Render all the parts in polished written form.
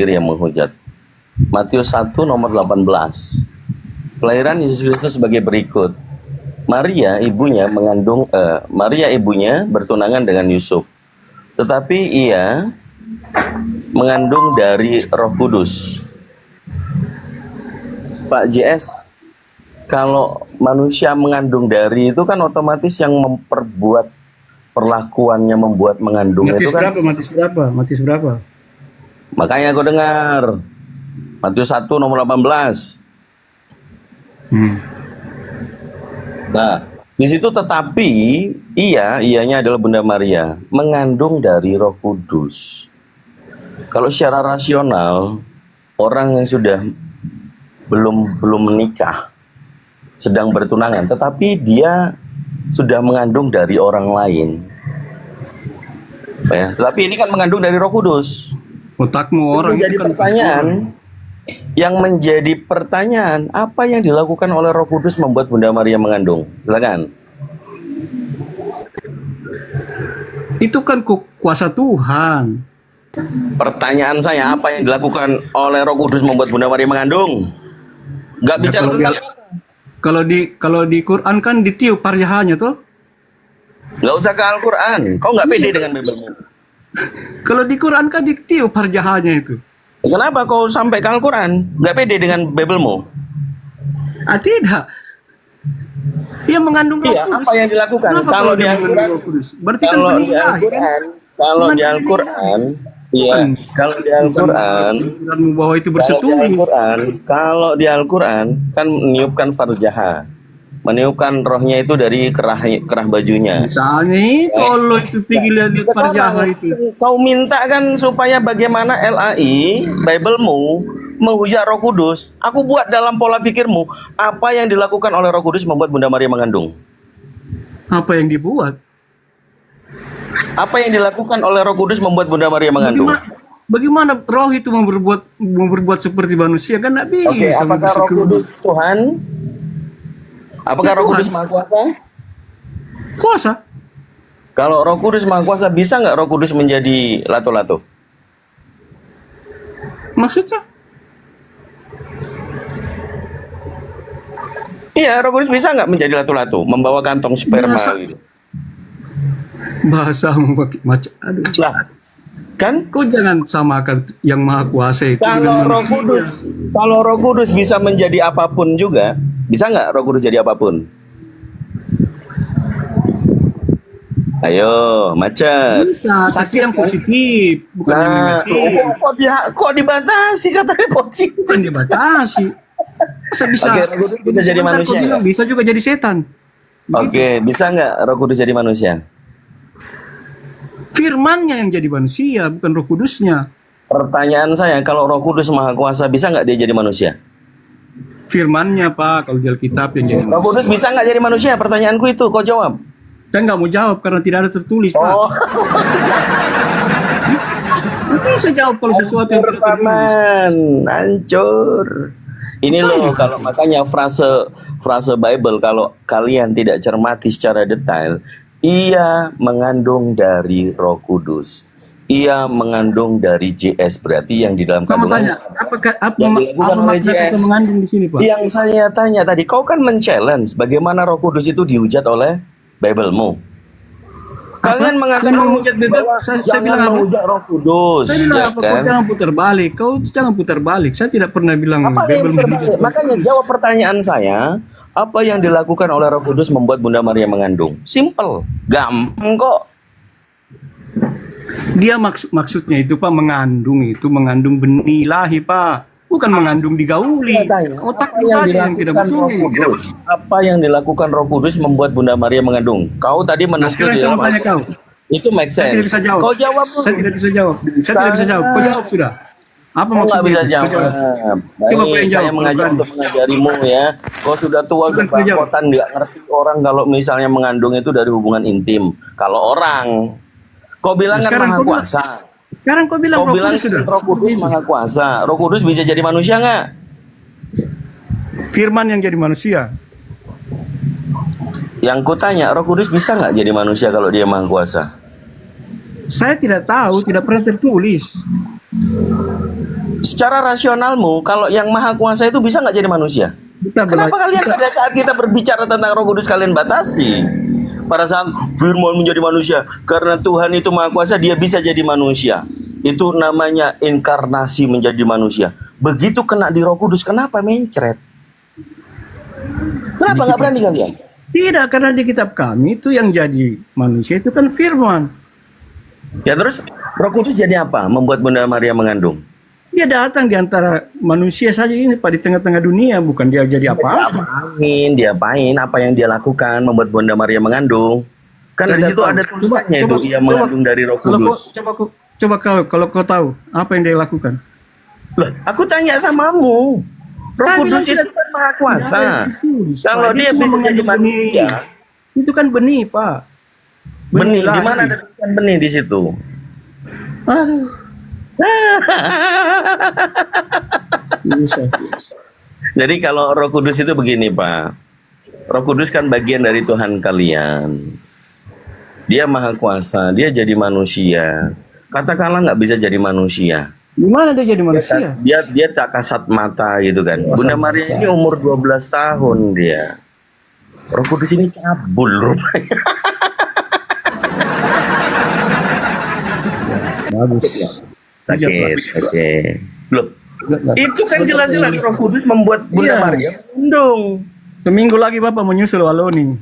sendiri yang menghujat. Matius 1 nomor 18. Kelahiran Yesus Kristus sebagai berikut. Maria ibunya bertunangan dengan Yusuf. Tetapi ia mengandung dari Roh Kudus. Pak JS, kalau manusia mengandung dari itu kan otomatis yang memperbuat perlakuannya membuat mengandung itu kan. Matius berapa? Makanya aku dengar Matius 1 nomor 18. Nah, di situ tetapi ianya adalah Bunda Maria mengandung dari Roh Kudus. Kalau secara rasional orang yang sudah belum menikah, sedang bertunangan, tetapi dia sudah mengandung dari orang lain. Ya, tetapi ini kan mengandung dari Roh Kudus. Otakmu orang Menjadi itu kan pertanyaan. Yang menjadi pertanyaan, apa yang dilakukan oleh Roh Kudus membuat Bunda Maria mengandung? Silakan. itu kan kuasa Tuhan. Pertanyaan saya, apa yang dilakukan oleh Roh Kudus membuat Bunda Maria mengandung? Nggak Ya, bicara tentang kalau di Quran kan ditiup parjahanya tuh. nggak usah ke Al-Quran. Kau nggak pede dengan Bibelmu. Kalau di Quran kan ditiup parjahanya itu. Kenapa kau sampai ke Al-Quran? Nggak pede dengan Bibelmu? Tidak. Dia mengandung Roh Iya, Kudus. apa yang dilakukan? Kenapa Kalau di dia mengandung Al-Quran, Roh Kudus? Berarti kan kalau di benih ilahi, kan? Al-Quran, kalau di Al-Quran, iya, kalau di Al-Quran, bahwa itu bersetubuh. kalau di Al-Quran kan meniupkan farjaha, meniupkan rohnya itu dari kerah bajunya. Misalnya itu Allah itu pergi lihat parjaha itu. Kau minta kan supaya bagaimana LAI, Bibelmu menghujat Roh Kudus. Aku buat dalam pola pikirmu, apa yang dilakukan oleh Roh Kudus membuat Bunda Maria mengandung? Apa yang dibuat? Apa yang dilakukan oleh Roh Kudus membuat Bunda Maria mengandung? Bagaimana roh itu mau berbuat seperti manusia kan tidak bisa. Oke, apakah Roh Kudus Tuhan? Apakah Roh Kudus Maha Kuasa? Kuasa? Kalau Roh Kudus Maha Kuasa, bisa nggak Roh Kudus menjadi lato-lato? Maksudnya? Iya, Roh Kudus bisa nggak menjadi lato-lato, membawa kantong sperma gitu? Bahasa macam aduh. Lah, kan? Kau jangan samakan yang Maha Kuasa itu Kalau dengan Roh Kudus bisa menjadi apapun juga, bisa nggak Roh Kudus jadi apapun? Ayo, macet. Bisa, tapi yang kan? positif, bukan yang negatif. Kok dibatasi katanya positif? Bukan dibatasi. Bisa. Oke, Roh Kudus bisa jadi manusia. Bisa juga jadi setan. Oke, bisa nggak Roh Kudus jadi manusia? Firmannya yang jadi manusia, bukan Roh Kudusnya. Pertanyaan saya, kalau Roh Kudus Maha Kuasa, bisa nggak dia jadi manusia? Firmannya Pak, kalau di Alkitab yang jadi Roh Kudus bisa nggak jadi manusia? Pertanyaanku itu, kau jawab. Saya nggak mau jawab karena tidak ada tertulis Pak. Oh, Nggak bisa jawab kalau sesuatu yang tidak tertulis. paman, hancur. Ini loh, kalau makanya frase Bible, kalau kalian tidak cermati secara detail, ia mengandung dari Roh Kudus. Ia mengandung dari JS, berarti yang di dalam Kamu kandungan tanya, apa yang dilakukan oleh makna kata JS. mengandung di sini Pak? Yang saya tanya tadi, kau kan men-challenge bagaimana Roh Kudus itu dihujat oleh Bibelmu. Kalian mengatakan menghujat Bible? Saya jangan bilang apa? menghujat Roh Kudus, Saya bilang ya apa? kan? Kau jangan putar balik. Kau jangan putar balik. Saya tidak pernah bilang Apa yang Bible terbalik? menghujat Roh Makanya Kudus. jawab pertanyaan saya, apa yang dilakukan oleh Roh Kudus membuat Bunda Maria mengandung? Simple, gampang kok. Dia maksudnya itu Pak, mengandung benih ilahi Pak, bukan mengandung digauli. Otak Apa yang yang tidak dilakukan betul. Roh Kudus? Apa yang dilakukan Roh Kudus membuat Bunda Maria mengandung? Kau tadi Nah, menulis sekarang di saya dalam mau tanya kau. itu make Saya sense. tidak bisa jawab. Kau jawab dulu. Saya tidak bisa jawab. Saya tidak bisa jawab. Kau jawab sudah. Apa Kau nggak maksudnya bisa itu? Kau jawab. jawab. Coba kau Baik, yang saya jawab, mengajar bukan. untuk mengajarimu ya. Kau sudah tua, Bukan, kau jawab. berpangkotan, nggak ngerti orang kalau misalnya mengandung itu dari hubungan intim. Kalau orang, kau bilang Nah, kan sekarang Maha kau bilang- Kuasa. Sekarang kau bilang Kau Roh bilang Kudus sudah. Roh Kudus Maha Kuasa. Roh Kudus bisa jadi manusia nggak? Firman yang jadi manusia. Yang kutanya, Roh Kudus bisa nggak jadi manusia kalau dia Maha Kuasa? Saya tidak tahu, tidak pernah tertulis. secara rasionalmu, kalau yang maha kuasa itu bisa nggak jadi manusia? Kenapa kalian pada saat kita berbicara tentang Roh Kudus kalian batasi? Pada saat firman menjadi manusia, karena Tuhan itu maha kuasa, dia bisa jadi manusia. Itu namanya inkarnasi menjadi manusia. Begitu kena di Roh Kudus, kenapa mencret? Kenapa nggak berani kalian? Tidak, karena di kitab kami itu yang jadi manusia itu kan firman. Ya terus Roh Kudus jadi apa? Membuat Bunda Maria mengandung. Dia datang di antara manusia saja ini Pak, di tengah-tengah dunia, bukan dia jadi apa-apa. Dia apain? Apa yang dia lakukan membuat Bunda Maria mengandung? Kan di situ ada tulisannya itu dia mengandung dari Roh Kudus. Coba kalau kau tahu apa yang dia lakukan. Loh, aku tanya samamu. Roh Kudus itu kan maha kuasa. Kalau dia bisa jadi manusia, itu kan benih, Pak. Benih. Di mana ada tulisan benih di situ? Jadi kalau Roh Kudus itu begini, Pak. Roh Kudus kan bagian dari Tuhan kalian. Dia maha kuasa, dia jadi manusia. Katakanlah nggak bisa jadi manusia. Gimana dia jadi manusia? Dia tak kasat mata gitu kan. Bunda Maria ini umur 12 tahun dia. Roh Kudus ini cabul rupanya. Bagus ya. Sakit. Loh, itu kan jelas-jelas Roh Kudus membuat Bunda Maria mengandung. Seminggu lagi Bapak menyusul Waloni.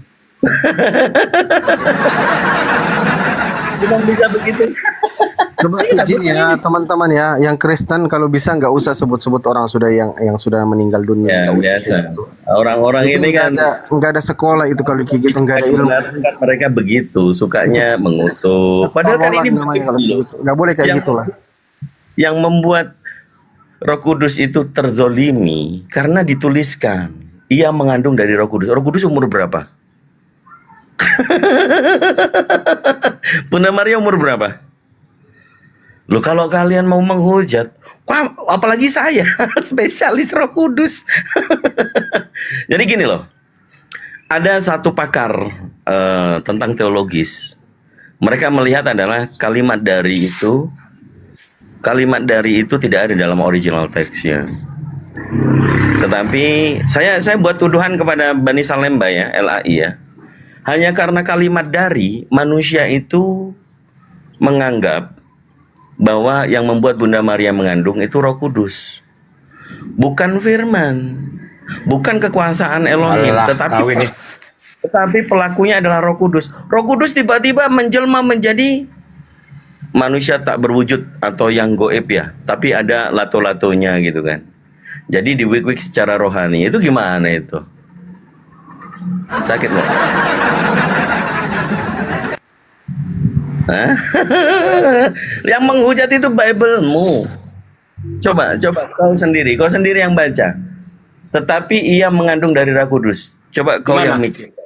Cuma bisa begitu. Coba izin ya teman-teman ya, yang Kristen kalau bisa nggak usah sebut-sebut orang sudah yang sudah meninggal dunia. Ya, biasa. Orang-orang ini kan nggak ada sekolah itu kalau kayak gitu, nggak ada ilmu. Kan mereka begitu, sukanya mengutuk. Padahal kan ini nggak boleh kayak gitulah. Yang membuat Roh Kudus itu terzolimi karena dituliskan ia mengandung dari Roh Kudus. Roh Kudus umur berapa? Bunda Maria umur berapa? Loh, kalau kalian mau menghujat, apalagi saya, spesialis Roh Kudus. Jadi gini loh, ada satu pakar tentang teologis. Mereka melihat adalah kalimat dari itu tidak ada dalam original teksnya. Tetapi saya buat tuduhan kepada Bani Salemba ya, LAI ya. Hanya karena kalimat dari, manusia itu menganggap bahwa yang membuat Bunda Maria mengandung itu Roh Kudus. Bukan firman, bukan kekuasaan Elohim, tetapi pelakunya adalah Roh Kudus. Roh Kudus tiba-tiba menjelma menjadi manusia tak berwujud atau yang goib ya, tapi ada lato-latonya gitu kan. Jadi diwik-wik secara rohani. Itu gimana itu? Sakit nggak? Yang menghujat itu Bible-mu. Coba kau sendiri yang baca. Tetapi ia mengandung dari Roh Kudus. Coba kau yang mikir.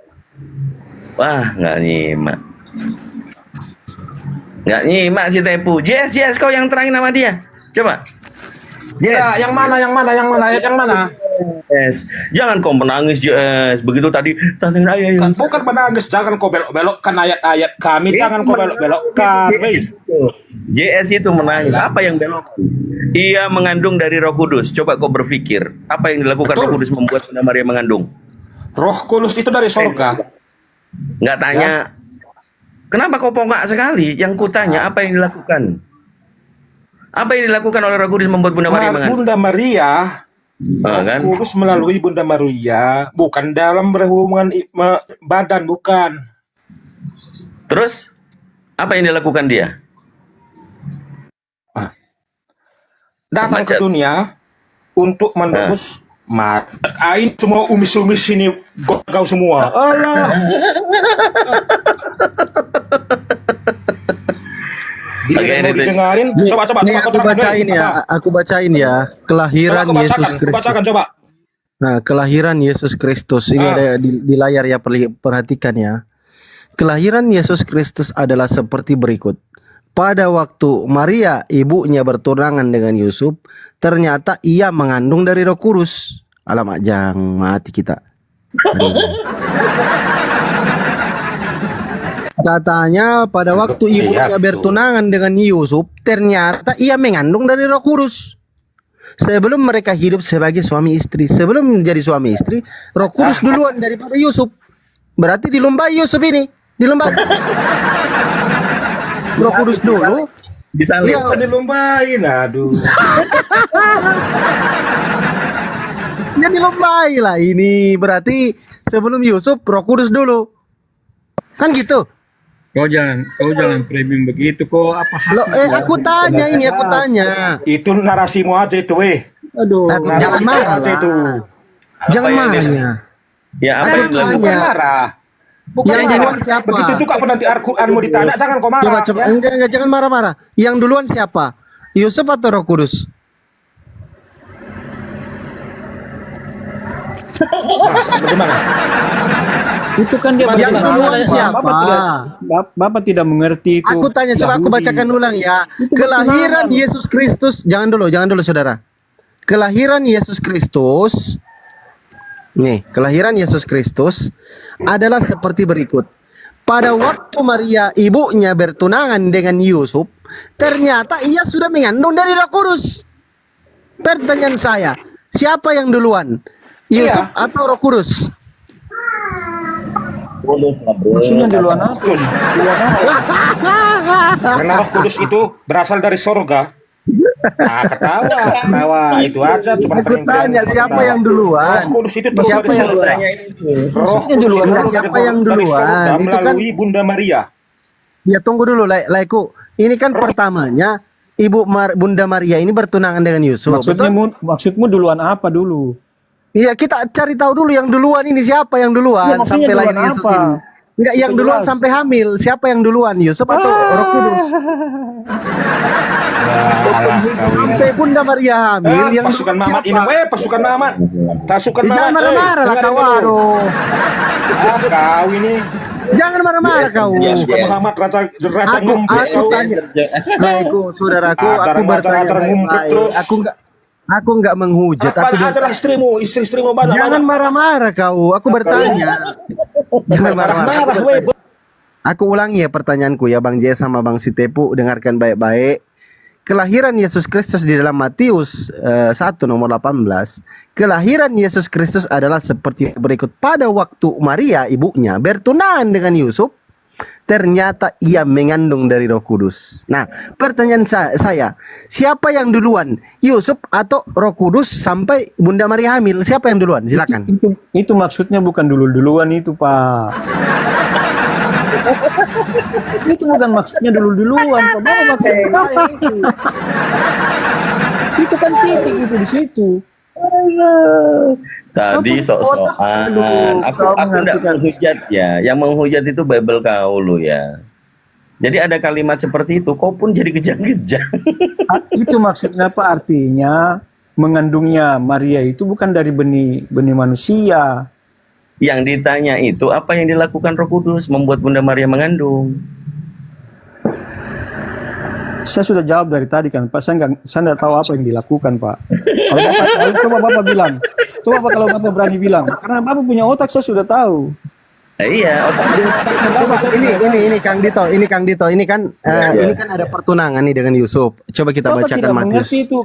Wah, nggak nyimak. Nggak nyimak si Tepu. Jess, kau yang terangin nama dia. Coba. Yes. Ya, yang mana? Ayat yang mana? Yes. Jangan kau menangis, Jess. Begitu tadi tante Raya. Bukan menangis, jangan kau belok-belokkan ayat-ayat kami, jangan kau belok-belokkan. JS itu menangis. Apa yang belok? Ia mengandung dari Roh Kudus. Coba kau berpikir, apa yang dilakukan Roh Kudus membuat Bunda Maria mengandung? Roh Kudus itu dari sorga. Nggak tanya. Ya? Kenapa kau pongak sekali? Yang kutanya apa yang dilakukan? Apa yang dilakukan oleh Roh Kudus membuat Bunda Maria mengandung? Bunda Maria, Roh Kudus melalui Bunda Maria, bukan dalam berhubungan badan, bukan. Terus apa yang dilakukan dia? Datang ke dunia untuk menebus Ain semua umis-umis ini gau semua. Allah. Didengarin. Coba aku bacain ya. Kelahiran Yesus Kristus. Bacakan coba. Nah, kelahiran Yesus Kristus ini ada di layar ya, perhatikan ya. Kelahiran Yesus Kristus adalah seperti berikut. Pada waktu Maria ibunya bertunangan dengan Yusuf, ternyata ia mengandung dari Roh Kudus. Alamak, jang mati kita. Katanya pada waktu ibunya bertunangan dengan Yusuf, ternyata ia mengandung dari Roh Kudus. Sebelum mereka hidup sebagai suami istri, sebelum menjadi suami istri, Roh Kudus duluan daripada Yusuf. Berarti dilombai Yusuf ini, dilombai. Roh Kudus dulu. Bisa Iya. Bisa dilombain, aduh. Ya dilombai lah ini. Berarti sebelum Yusuf Roh Kudus dulu. Kan gitu. Kau jangan framing begitu kok. Apa Loh, aku tanya ini, aku tanya. Itu narasimu aja itu, weh. Aduh. Aku, jangan Narasimu marah aja lah. itu. Jangan Apa yang marah dia- ya. Ya apa Aduh, yang tanya. Bukan marah. Bukan Yang marah. duluan siapa? Begitu juga kalau nanti Al-Quranmu ditanya, jangan kau marah. Coba, ya. enggak, jangan marah-marah. Yang duluan siapa? Yusuf atau Roh Kudus? Bagaimana? Itu kan dia Yang bagaimana? duluan siapa? Bapak tidak mengerti itu. Aku tanya, coba aku Yahudi. bacakan ulang ya. Itu Kelahiran bagaimana? Yesus Kristus, jangan dulu saudara. Kelahiran Yesus Kristus, nih, kelahiran Yesus Kristus adalah seperti berikut. Pada waktu Maria ibunya bertunangan dengan Yusuf, ternyata ia sudah mengandung dari Roh Kudus. Pertanyaan saya, siapa yang duluan? Yusuf atau Roh Kudus? Maksudnya duluan apa? Duluan apa? Karena Roh Kudus itu berasal dari sorga. Nah, ketawa itu aja. Cuma Aku tanya, siapa yang duluan? Roh Kudus itu turun Siapa dari yang sorga. duluan? Roh Maksudnya Kudus duluan, itu turun siapa dari- yang dari duluan? sorga Itu kan- melalui Bunda Maria. Ya tunggu dulu, Laiku. Ini kan pertamanya Bunda Maria ini bertunangan dengan Yusuf. betul? Maksudmu duluan apa dulu? Iya, kita cari tahu dulu yang duluan ini siapa yang duluan Ya, maksudnya sampai lahir duluan Yesus apa? ini. Enggak, yang Itu duluan jelas. sampai hamil. Siapa yang duluan? Yusuf atau Roh Kudus? Sampai Bunda Maria hamil yang Pasukan duluan Mamat ini, siapa? pasukan Mamat. Pasukan Jangan Mamat. marah-marah lah kau. Aduh. Kau ini. Jangan marah-marah kau. Yes, Pasukan yes. Muhammad raja Aku ngumpet kau. tanya. Laiku, saudaraku, aku Acara-acara bertanya ngumpet baik-baik. terus. Aku enggak menghujat. Aku Ajar istrimu, istri-istrimu Jangan banyak-banyak. marah-marah kau. Aku bertanya. Jangan marah-marah. Aku Marah, weh. bertanya. Aku ulangi ya pertanyaanku ya Bang Jaya sama Bang Sitepu, dengarkan baik-baik. Kelahiran Yesus Kristus di dalam Matius 1 nomor 18. Kelahiran Yesus Kristus adalah seperti berikut. Pada waktu Maria ibunya bertunangan dengan Yusuf, ternyata ia mengandung dari Roh Kudus. Nah, pertanyaan saya, siapa yang duluan? Yusuf atau Roh Kudus sampai Bunda Maria hamil? Siapa yang duluan? Silakan. Itu maksudnya bukan dulu-duluan itu, Pak. Itu bukan maksudnya dulu-duluan, Pak. Bapak pakai itu. Itu kan titik itu di situ. Tadi sok-sokan. Aku enggak menghujat ya. Yang menghujat itu Bible kau lu ya. Jadi ada kalimat seperti itu, kau pun jadi kejang-kejang. Itu maksudnya apa? Artinya mengandungnya Maria itu bukan dari benih manusia. Yang ditanya itu apa yang dilakukan Roh Kudus membuat Bunda Maria mengandung? Saya sudah jawab dari tadi kan, Pak. Saya nggak tahu apa yang dilakukan, Pak. Kalau Bapak tahu, coba Bapak bilang. Coba Pak kalau Bapak berani bilang. Karena Bapak punya otak, saya sudah tahu. Iya, otak Coba, ini Kang Dito, ini kan ini kan ada pertunangan nih dengan Yusuf. Coba kita Bapak bacakan tidak Matius. mengerti itu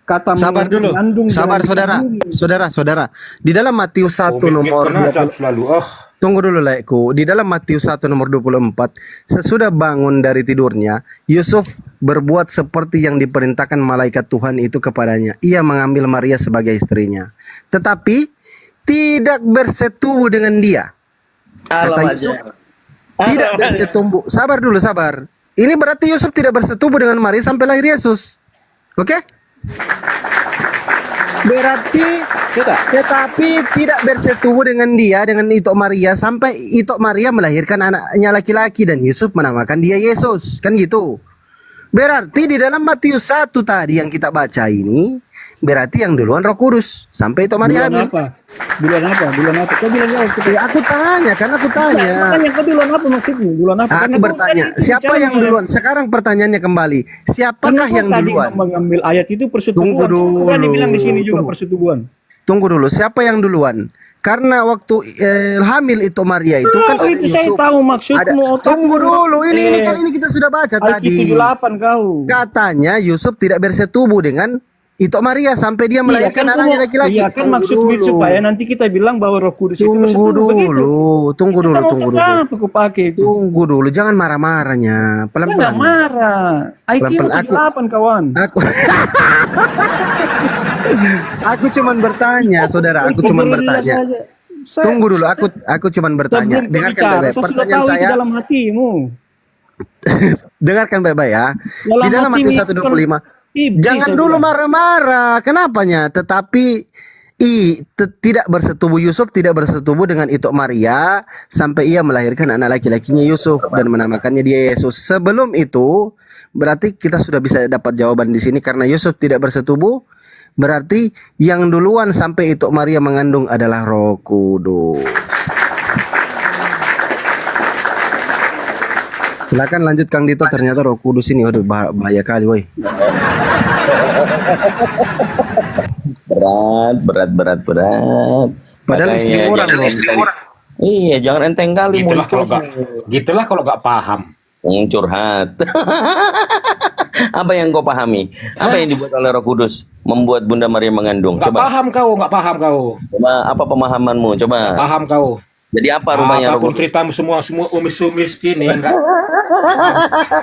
kata Sabar dulu. mengandung Sabar dengan- saudara. Di dalam Matius 1 nomor selalu. Oh, Tunggu dulu Laiku. Di dalam Matius 1 nomor 24, sesudah bangun dari tidurnya, Yusuf berbuat seperti yang diperintahkan malaikat Tuhan itu kepadanya. Ia mengambil Maria sebagai istrinya. Tetapi tidak bersetubuh dengan dia. Kata Yusuf, tidak bersetubuh. Sabar dulu, sabar. Ini berarti Yusuf tidak bersetubuh dengan Maria sampai lahir Yesus. Oke? Berarti tetapi tidak bersetubuh dengan dia, dengan Itok Maria sampai Itok Maria melahirkan anaknya laki-laki dan Yusuf menamakan dia Yesus. Kan gitu. Berarti di dalam Matius 1 tadi yang kita baca ini, berarti yang duluan Roh Kudus sampai Itok Maria hamil. Duluan apa? Kau bilang jawab. Ya, aku tanya. Makanya kau duluan apa maksudmu? Duluan apa? Aku bertanya, siapa yang duluan? Sekarang pertanyaannya kembali, siapakah yang tadi duluan? mengambil ayat itu persetubuan? Tunggu dulu. Kan dibilang di sini juga Tunggu. persetubuan. Tunggu dulu, siapa yang duluan? Karena waktu hamil itu Maria itu kan Oh, itu saya tahu maksudmu. Tunggu dulu, ini kita sudah baca IQ tadi. 78 kau. Katanya Yusuf tidak bersetubuh dengan Itu Maria sampai dia melahirkan anaknya laki-laki. Iya kan maksud supaya nanti kita bilang bahwa Roh Kudus itu Tunggu dulu, tunggu dulu, tunggu dulu. Apa aku pakai itu? Tunggu dulu, jangan marah-marahnya. Enggak Pelan-pelan. marah. IQ Pelan-pelan. 78 kawan. Aku Aku cuman bertanya, saudara. Aku cuman bertanya. Tunggu dulu, aku cuman bertanya. Dengarkan baik-baik. Pertanyaan saya. Dalam hatimu. Dengarkan baik-baik ya. Di dalam Matius 1:25. Jangan dulu marah-marah. Kenapanya? Tetapi tidak bersetubuh Yusuf tidak bersetubuh dengan Itok Maria sampai ia melahirkan anak laki-lakinya Yusuf dan menamakannya dia Yesus. Sebelum itu berarti kita sudah bisa dapat jawaban di sini karena Yusuf tidak bersetubuh. Berarti yang duluan sampai Itok Maria mengandung adalah Roh Kudus. Silakan lanjut Kang Dito. Ternyata Roh Kudus ini waduh bahaya kali woi. Berat. Padahal Makanya istri orang jangan loh. enteng. Iya, jangan enteng kali Gitulah kalau gak paham. curhat. Apa yang kau pahami? Apa yang dibuat oleh Roh Kudus membuat Bunda Maria mengandung? Gak Coba paham kau. apa pemahamanmu? Coba. Paham kau. Jadi apa rupanya Roh Apapun Kudus? ceritamu semua umis-umis ini enggak.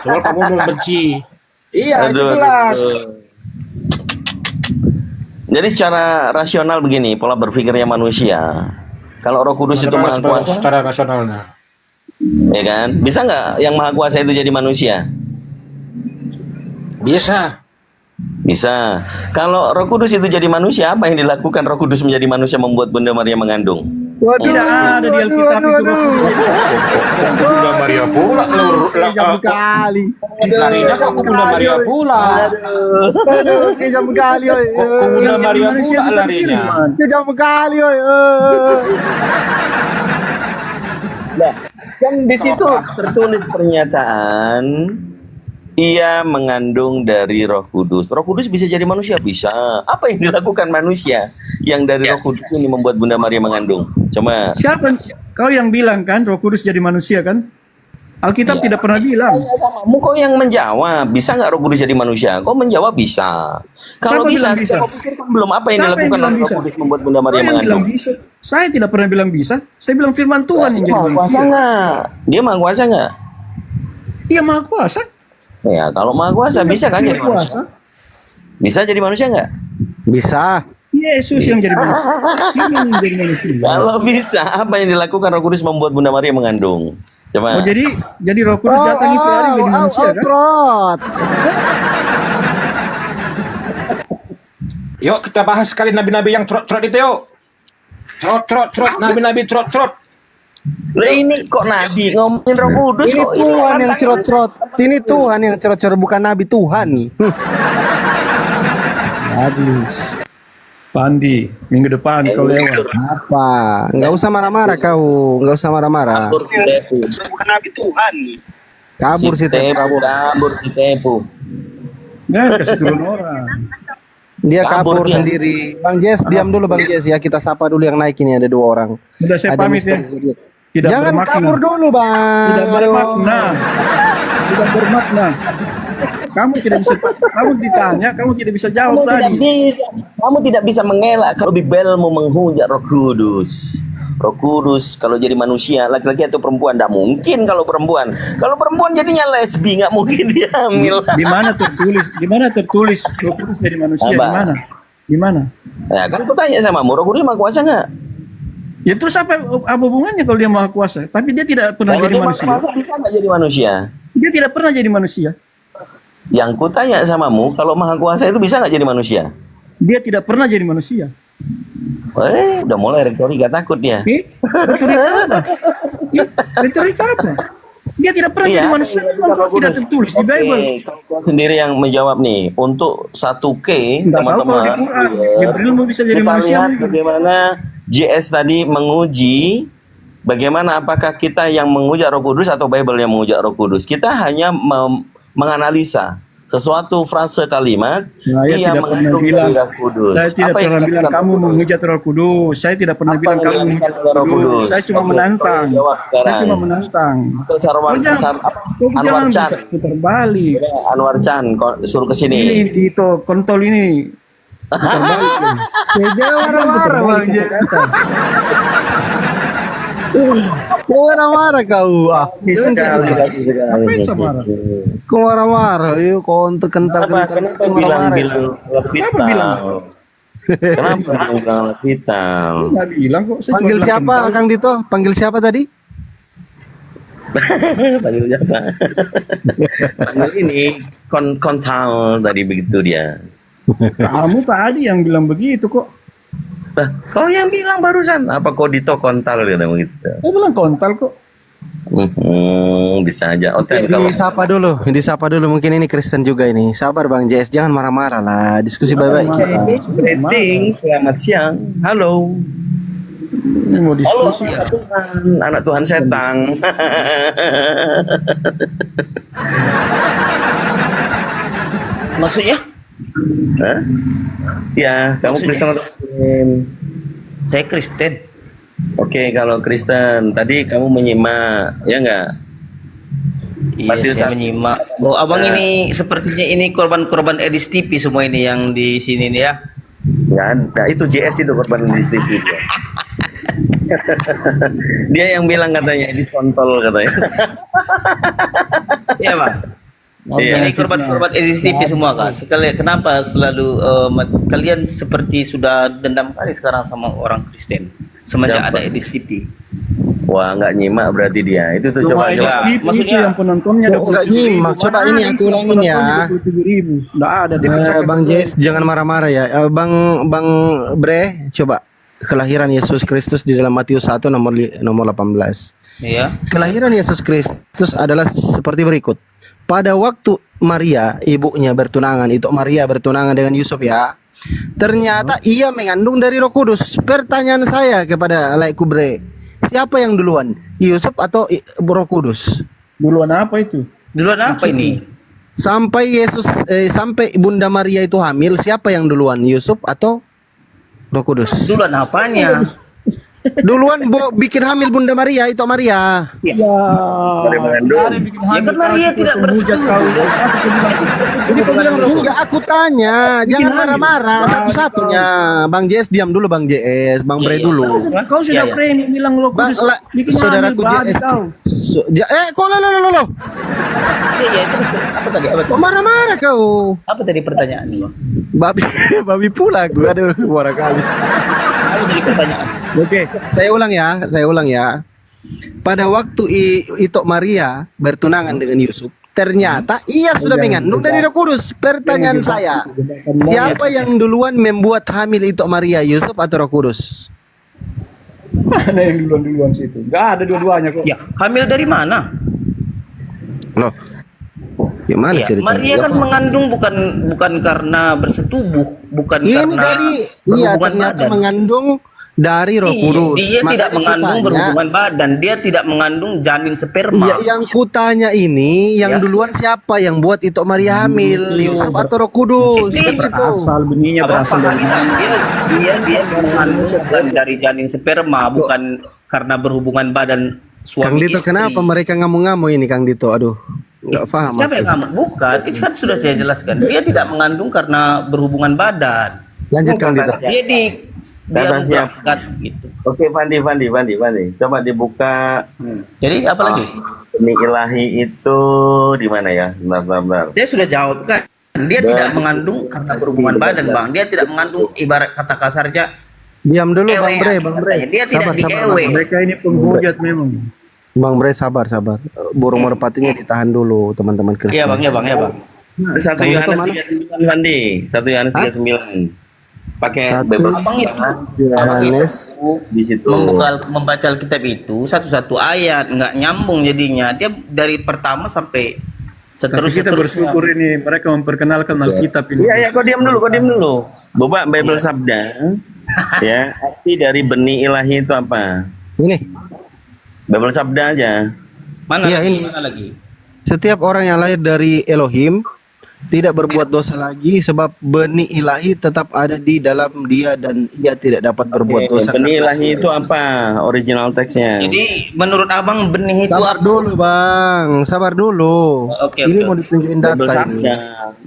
Soal kamu membenci. Iya, itu Aduh, jelas. aduh. Jadi secara rasional begini pola berpikirnya manusia. Kalau Roh Kudus itu maha kuasa, Secara rasionalnya. ya kan? Bisa nggak yang maha kuasa itu jadi manusia? Bisa. Bisa. Kalau Roh Kudus itu jadi manusia, apa yang dilakukan Roh Kudus menjadi manusia membuat Bunda Maria mengandung? Tidak ada di Alkitab itu Roh Kudus. Bunda Maria pula Kejam kali. larinya kok ke Bunda Maria pula. Aduh, kejam kali oi. Kok ke Bunda Maria pula larinya. Kejam kali oi. Nah, kan di situ tertulis pernyataan ia mengandung dari Roh Kudus. Roh Kudus bisa jadi manusia? Bisa. Apa yang dilakukan manusia yang dari Roh Kudus ini membuat Bunda Maria mengandung? Coba. Siapa? Kau yang bilang kan Roh Kudus jadi manusia kan? Alkitab tidak pernah bilang. Tanya samamu, kau yang menjawab. Bisa nggak Roh Kudus jadi manusia? Kau menjawab bisa. Kalau Siapa bisa, bilang bisa? kau pikir kan belum apa yang Siapa yang dilakukan bilang oleh Roh bisa? Kudus membuat Bunda Kau Maria yang bilang mengandung? bisa. Saya tidak pernah bilang bisa. Saya bilang firman Tuhan yang jadi Maha kuasa manusia. nggak? Dia maha kuasa nggak? Iya maha kuasa. Ya, kalau maha kuasa bisa kan jadi Maha manusia? Bisa jadi manusia nggak? Bisa. Yesus yang jadi manusia. Dia yang jadi manusia. Kalau bisa, apa yang dilakukan Roh Kudus membuat Bunda Maria mengandung? Coba. Oh jadi Roh Kudus datang itu hari jadi manusia kan? Prot. Yuk kita bahas sekali nabi-nabi yang trot-trot itu yuk. Trot, nabi-nabi trot-trot. Lah ini kok nabi ngomongin Roh Kudus Ini kok Tuhan yang cerot-cerot. Ini Tuhan yang cerot-cerot bukan nabi Tuhan. Habis. Pandi, minggu depan kau lewat. Apa? Enggak usah marah-marah kau. Enggak usah marah-marah. kabur si Tepu. Kabur sih Teh. Kabur si Tepu. Nah, kasih turun orang. Dia Kabur kabur dia. sendiri. Bang Jess, diam dulu Bang Jess ya. Kita sapa dulu yang naik ini ada 2 orang. Udah saya Ada pamit ya. Mr. Zodiac. Tidak Jangan bermakna. kabur dulu Bang. Tidak Aduh. bermakna. Tidak bermakna. Kamu tidak bisa. Kamu ditanya, kamu tidak bisa jawab tadi. Kamu tidak bisa mengelak kalau Bibelmu menghujat Roh Kudus. Roh Kudus kalau jadi manusia, laki-laki atau perempuan, tidak mungkin kalau perempuan. Kalau perempuan jadinya lesbi, nggak mungkin dia hamil. Di mana tertulis? Di mana tertulis Roh Kudus jadi manusia? Di Apa? mana? Di mana? Ya kan aku tanya sama Roh Kudus maha kuasa nggak? Ya terus apa hubungannya kalau dia maha kuasa? Tapi dia tidak pernah Kalau jadi dia maha manusia. kuasa bisa nggak jadi manusia? Dia tidak pernah jadi manusia. Yang ku tanya samamu, kalau maha kuasa itu bisa nggak jadi manusia? Dia tidak pernah jadi manusia. Udah mulai retorika takut dia. Retorika apa? Retorika apa? Dia tidak pernah jadi manusia. Memang Roh tidak Kudus. tertulis di Bible. Kau sendiri yang menjawab nih. Untuk 1K Nggak tahu kalau di teman-teman. Quran. Iya. Jibril mau bisa jadi Kita manusia lihat mungkin. bagaimana JS tadi menguji bagaimana apakah kita yang menghujat Roh Kudus atau Bible yang menghujat Roh Kudus. Kita hanya menganalisa sesuatu frase kalimat Saya ia tidak pernah mengandung bilang. dari Roh Kudus. Saya tidak Apa yang pernah bilang dilakukan kamu Roh Kudus? menghujat Roh Kudus. Saya tidak pernah Apa bilang yang kamu dilakukan menghujat oleh Roh Roh Kudus. Kudus? Saya cuma Oke, menantang. kau jawab Saya sekarang. cuma menantang. Kau Sarwan, Kau Anwar jangan Chan. putar balik. Anwar Chan, kau suruh ke Ini sini. di kontol ini Terbalik kan. Ya jangan marah-marah Bang Jes. Kau marah-marah kau. Ah, Apa yang bisa marah? kau marah-marah. Yuk kau untuk kental-kental. Kenapa Kau marah-marah. bilang Kenapa bilang? Kenapa bilang vital? Enggak bilang kok. Saya cuma Panggil bilang siapa kental. Kang Dito? Panggil siapa tadi? Panggil siapa? Panggil ini kontal tadi begitu dia. Kamu tadi yang bilang begitu kok. Nah, kau yang bilang barusan apa kau Dito kontal dia begitu. Saya bilang kontal kok. Bisa aja. Oke, kalau Disapa dulu. Mungkin ini Kristen juga ini. Sabar Bang JS, jangan marah-marah lah. Diskusi baik-baik kita. greeting, selamat siang. Halo. Ini mau diskusi. Anak Tuhan, anak Tuhan setang. Maksudnya? Hah? Ya, kamu Kristen atau Muslim? Saya Kristen. Oke, kalau Kristen, tadi kamu menyimak, ya enggak? Iya, Matius saya 1. menyimak. Oh, abang ini sepertinya ini korban-korban Edis TV semua ini yang di sini nih ya. Enggak ada, itu JS itu korban di TV dia. Dia yang bilang katanya di kontol katanya. Iya, Bang. Iya. Ini korban-korban Edis TV semua, Kak. Sekali kenapa selalu kalian seperti sudah dendam kali sekarang sama orang Kristen semenjak Siapa? ada Edis TV? Wah, enggak nyimak berarti dia. Itu tuh Cuma coba. STV maksudnya- itu yang penontonnya Oh, nggak nyimak. Coba ini aku ulangin ya. 27.000. Nggak ada dia pecahkan. Bang JS jangan marah-marah ya. Bang Bre, coba kelahiran Yesus Kristus di dalam Matius 1 nomor 18. Iya. Kelahiran Yesus Kristus adalah seperti berikut. Pada waktu Maria, ibunya bertunangan, itu Maria bertunangan dengan Yusuf ya. Ternyata ia mengandung dari Roh Kudus. Pertanyaan saya kepada Laiku Bre, siapa yang duluan? Yusuf atau Roh Kudus? Duluan apa itu? Duluan apa ini? Sampai Bunda Maria itu hamil, siapa yang duluan? Yusuf atau Roh Kudus? Duluan apanya? Duluan bikin hamil Bunda Maria itu Maria. Ya. Dari mengandung. Ada yang bikin Ya hamil kan Maria kau, tidak penghujat bersetuju. kau. Jadi kau bilang Roh Enggak, aku tanya, jangan marah-marah. Satu-satunya, Bang JS diam dulu, Bang JS, Bang Bre dulu. Kau sudah Iya, iya. berani bilang Roh Bang, Kudus. Bikin saudaraku hamil, babi JS. kau. Kok lo. Iya, terus apa tadi? Apa Kok tadi? marah-marah kau? Apa tadi pertanyaannya, Bang? Babi, babi pula aku. Aduh, marah kali. Apa tadi pertanyaan? Oke, saya ulang ya. Pada waktu itu Maria bertunangan dengan Yusuf, ternyata ia sudah mengandung dari Roh Kudus. Pertanyaan saya, siapa yang duluan membuat hamil itu Maria, Yusuf atau Roh Kudus? Mana yang duluan situ? Nggak ada dua-duanya kok. Ya, hamil dari mana? Loh, gimana Ya, ceritanya? Maria kan mengandung bukan karena bersetubuh, bukan Ini karena dari, iya berhubungan ternyata badan. mengandung dari Roh Iya, Kudus. dia Makanya tidak mengandung kutanya, berhubungan badan, dia tidak mengandung janin sperma. Iya, yang kutanya ini, yang duluan siapa yang buat itu Maria hamil, Yusuf atau Roh Kudus? Ini Kan gitu. Asal benihnya Abang berasal paham dari tidak? Dia mengandung bukan dari janin sperma, bukan karena berhubungan badan Kang suami Dito, istri. kenapa mereka ngamuk-ngamuk ini Kang Dito? Aduh, nggak paham. Siapa yang ngamuk? Bukan, itu kan sudah saya jelaskan. Dia tidak mengandung karena berhubungan badan. Lanjut Kang Dito. Dia Kata siapa? berangkat gitu. Oke, Fandi. Coba dibuka. Jadi apa lagi? Ini ilahi itu di mana ya? Bentar. Dia sudah jawab kan. Dia tidak mengandung karena berhubungan badan, Bang. Dia tidak mengandung ibarat kata kasarnya Diam dulu Bang Bre, ewe. Bang Bre. Dia tidak Sabar, sabar, diewe. Mereka ini penghujat memang. Bang Bre sabar. Burung merpatinya ditahan dulu teman-teman Kristen. Iya, Bang. 1 Kang Yohanes Dito mana? 39, Fandi. 1 Yohanes 39. Pakai Satu. beberapa Abang itu Yohanes. di situ. membaca Alkitab itu satu-satu ayat, nggak nyambung jadinya. Dia dari pertama sampai Tapi kita bersyukur ini mereka memperkenalkan Alkitab ini. Iya, kau diam dulu. Boba Bible Sabda. Ya, arti dari benih ilahi itu apa? Ini. Bible Sabda aja. Mana Iya, lagi? ini. Mana lagi? Setiap orang yang lahir dari Elohim tidak berbuat dosa lagi sebab benih ilahi tetap ada di dalam dia dan ia tidak dapat berbuat dosa. Benih ilahi itu apa? Original teksnya. Jadi menurut abang benih itu Sabar apa? dulu Bang, sabar dulu. Oke, Ini oke. mau ditunjukin Bible data ini. Sabda.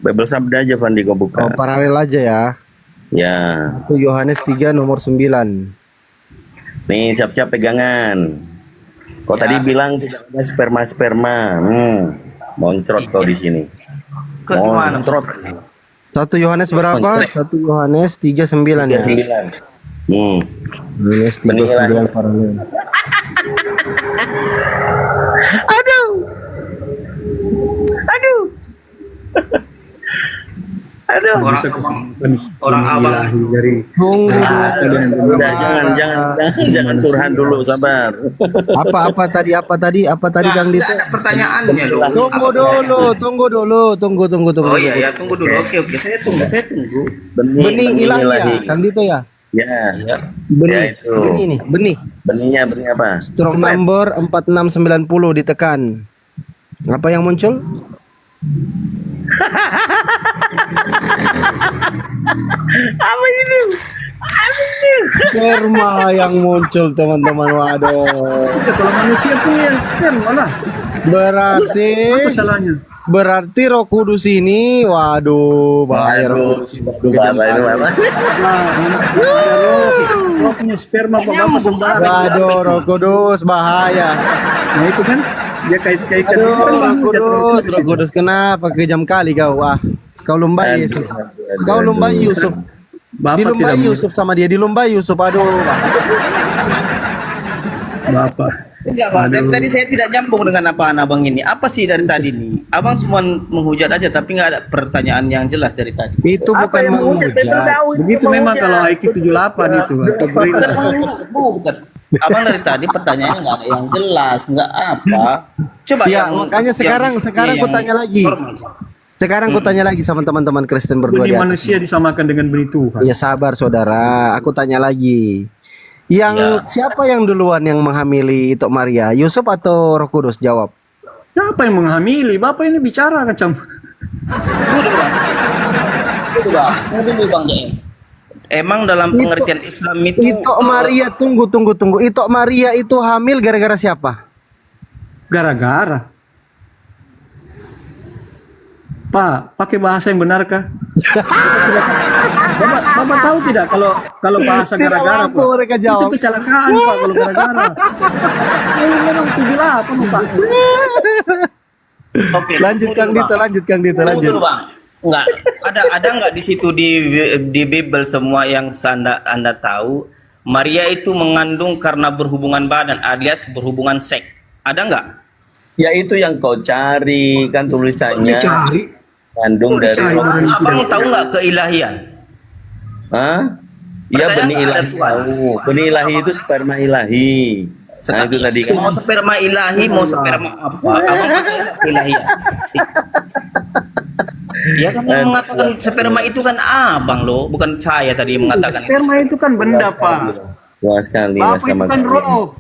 Bible Sabda aja Fandi kau buka. Oh, paralel aja ya. Ya. 1 Yohanes 3 nomor 9. Nih siap-siap pegangan. Kau tadi bilang tidak ada sperma. Moncrot kau di sini. Ke mana? Moncrot. 1 Yohanes berapa? Kontrak. 1 Yohanes 3:9 ya. 9. Yohanes 3:9 paralel. Orang abang Tunggu Udah, jangan curhat dulu, sabar. apa tadi Kang Dito? nggak ada pertanyaannya loh. Tunggu dulu. Oh iya ya, tunggu dulu. Oke, saya tunggu. Benih ilahi ya, Kang Dito ya. Ya. Ya. Benih, itu. benih nih, benih. Benih apa? Strong number 4690 ditekan. Apa yang muncul? Apa itu? Sperma yang muncul, teman-teman. Waduh. Kalau manusia punya sperma lah. Berarti Apa salahnya? berarti Roh Kudus ini, waduh, bahaya Roh Kudus ini. Bahasa itu apa? Roh punya sperma apa sembarang. Waduh, Roh Kudus bahaya. Nah itu kan dia kait-kaitkan Aduh, itu kan Roh menghujat Kudus, Roh Kudus, kenapa kejam kali kau? Wah, kau lumbai Yesus. Kau lumbai Yusuf. Bapak Dilumbai tidak Yusuf sama dia, dilumbai Yusuf. Aduh. Bapak. Enggak, Bang. Dari tadi saya tidak nyambung dengan apaan abang ini. Apa sih dari tadi nih? Abang cuma menghujat aja, tapi nggak ada pertanyaan yang jelas dari tadi. Itu bukan menghujat. Begitu memang kalau IQ 78 itu atau berita. Bukan. Abang dari tadi pertanyaannya nggak ada yang jelas, nggak apa. Coba Ya, yang makanya sekarang ku tanya lagi. Sekarang ku tanya lagi sama teman-teman Kristen berdua di Benih atas. manusia disamakan dengan benih Tuhan. Ya sabar saudara, aku tanya lagi. Yang siapa yang duluan yang menghamili itu Maria? Yusuf atau Roh Kudus? Jawab. Siapa yang menghamili? Bapak ini bicara macam Itu bang, dulu bang Jaim. Emang dalam pengertian Islam itu Itu Maria, tunggu. Itu Maria itu hamil gara-gara siapa? gara-gara. Pak, pakai bahasa yang benarkah? Bapak tahu tidak kalau bahasa Tidak gara-gara mampu Pak? mereka Itu jawab. kecelakaan Pak kalau gara-gara. Ini memang 78 Pak. Oke, Lanjut tunggu Kang dulu, Dito, Bang. lanjut Kang Dito, Tunggu lanjut. dulu, Bang. Enggak, ada nggak di situ di Bible semua yang anda tahu Maria itu mengandung karena berhubungan badan alias berhubungan seks. Ada nggak? Ya itu yang kau cari kan tulisannya. Dicari. Kandung dari. Abang tahu nggak keilahian? Hah? Iya Percaya benih nggak ada ilahi Tuhan? tahu. Benih ilahi itu sperma ilahi. Nah itu tadi kan. Mau sperma ilahi, mau sperma apa? Abang percaya nggak keilahian? Ya kan yang mengatakan sperma itu kan abang loh, bukan saya tadi yang mengatakan itu. Sperma itu kan benda Pak. Puas sekali Bapak itu sama kan kalian. roh.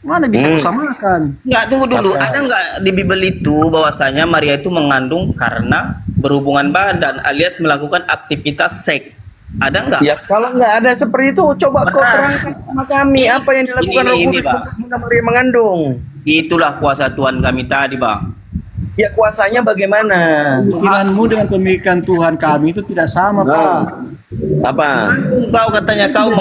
Mana bisa disamakan? Enggak, tunggu dulu. Ada nggak di Bible itu bahwasanya Maria itu mengandung karena berhubungan badan alias melakukan aktivitas seks? Ada nggak? Ya kalau nggak ada seperti itu, coba kau terangkan sama kami apa yang dilakukan Roh Ini, Kudus Pak. untuk Bunda Maria mengandung. Itulah kuasa Tuhan kami tadi, Bang. Ya kuasanya bagaimana? Pemikiranmu dengan pemikiran Tuhan kami itu tidak sama Pak. Apa? Kau katanya kau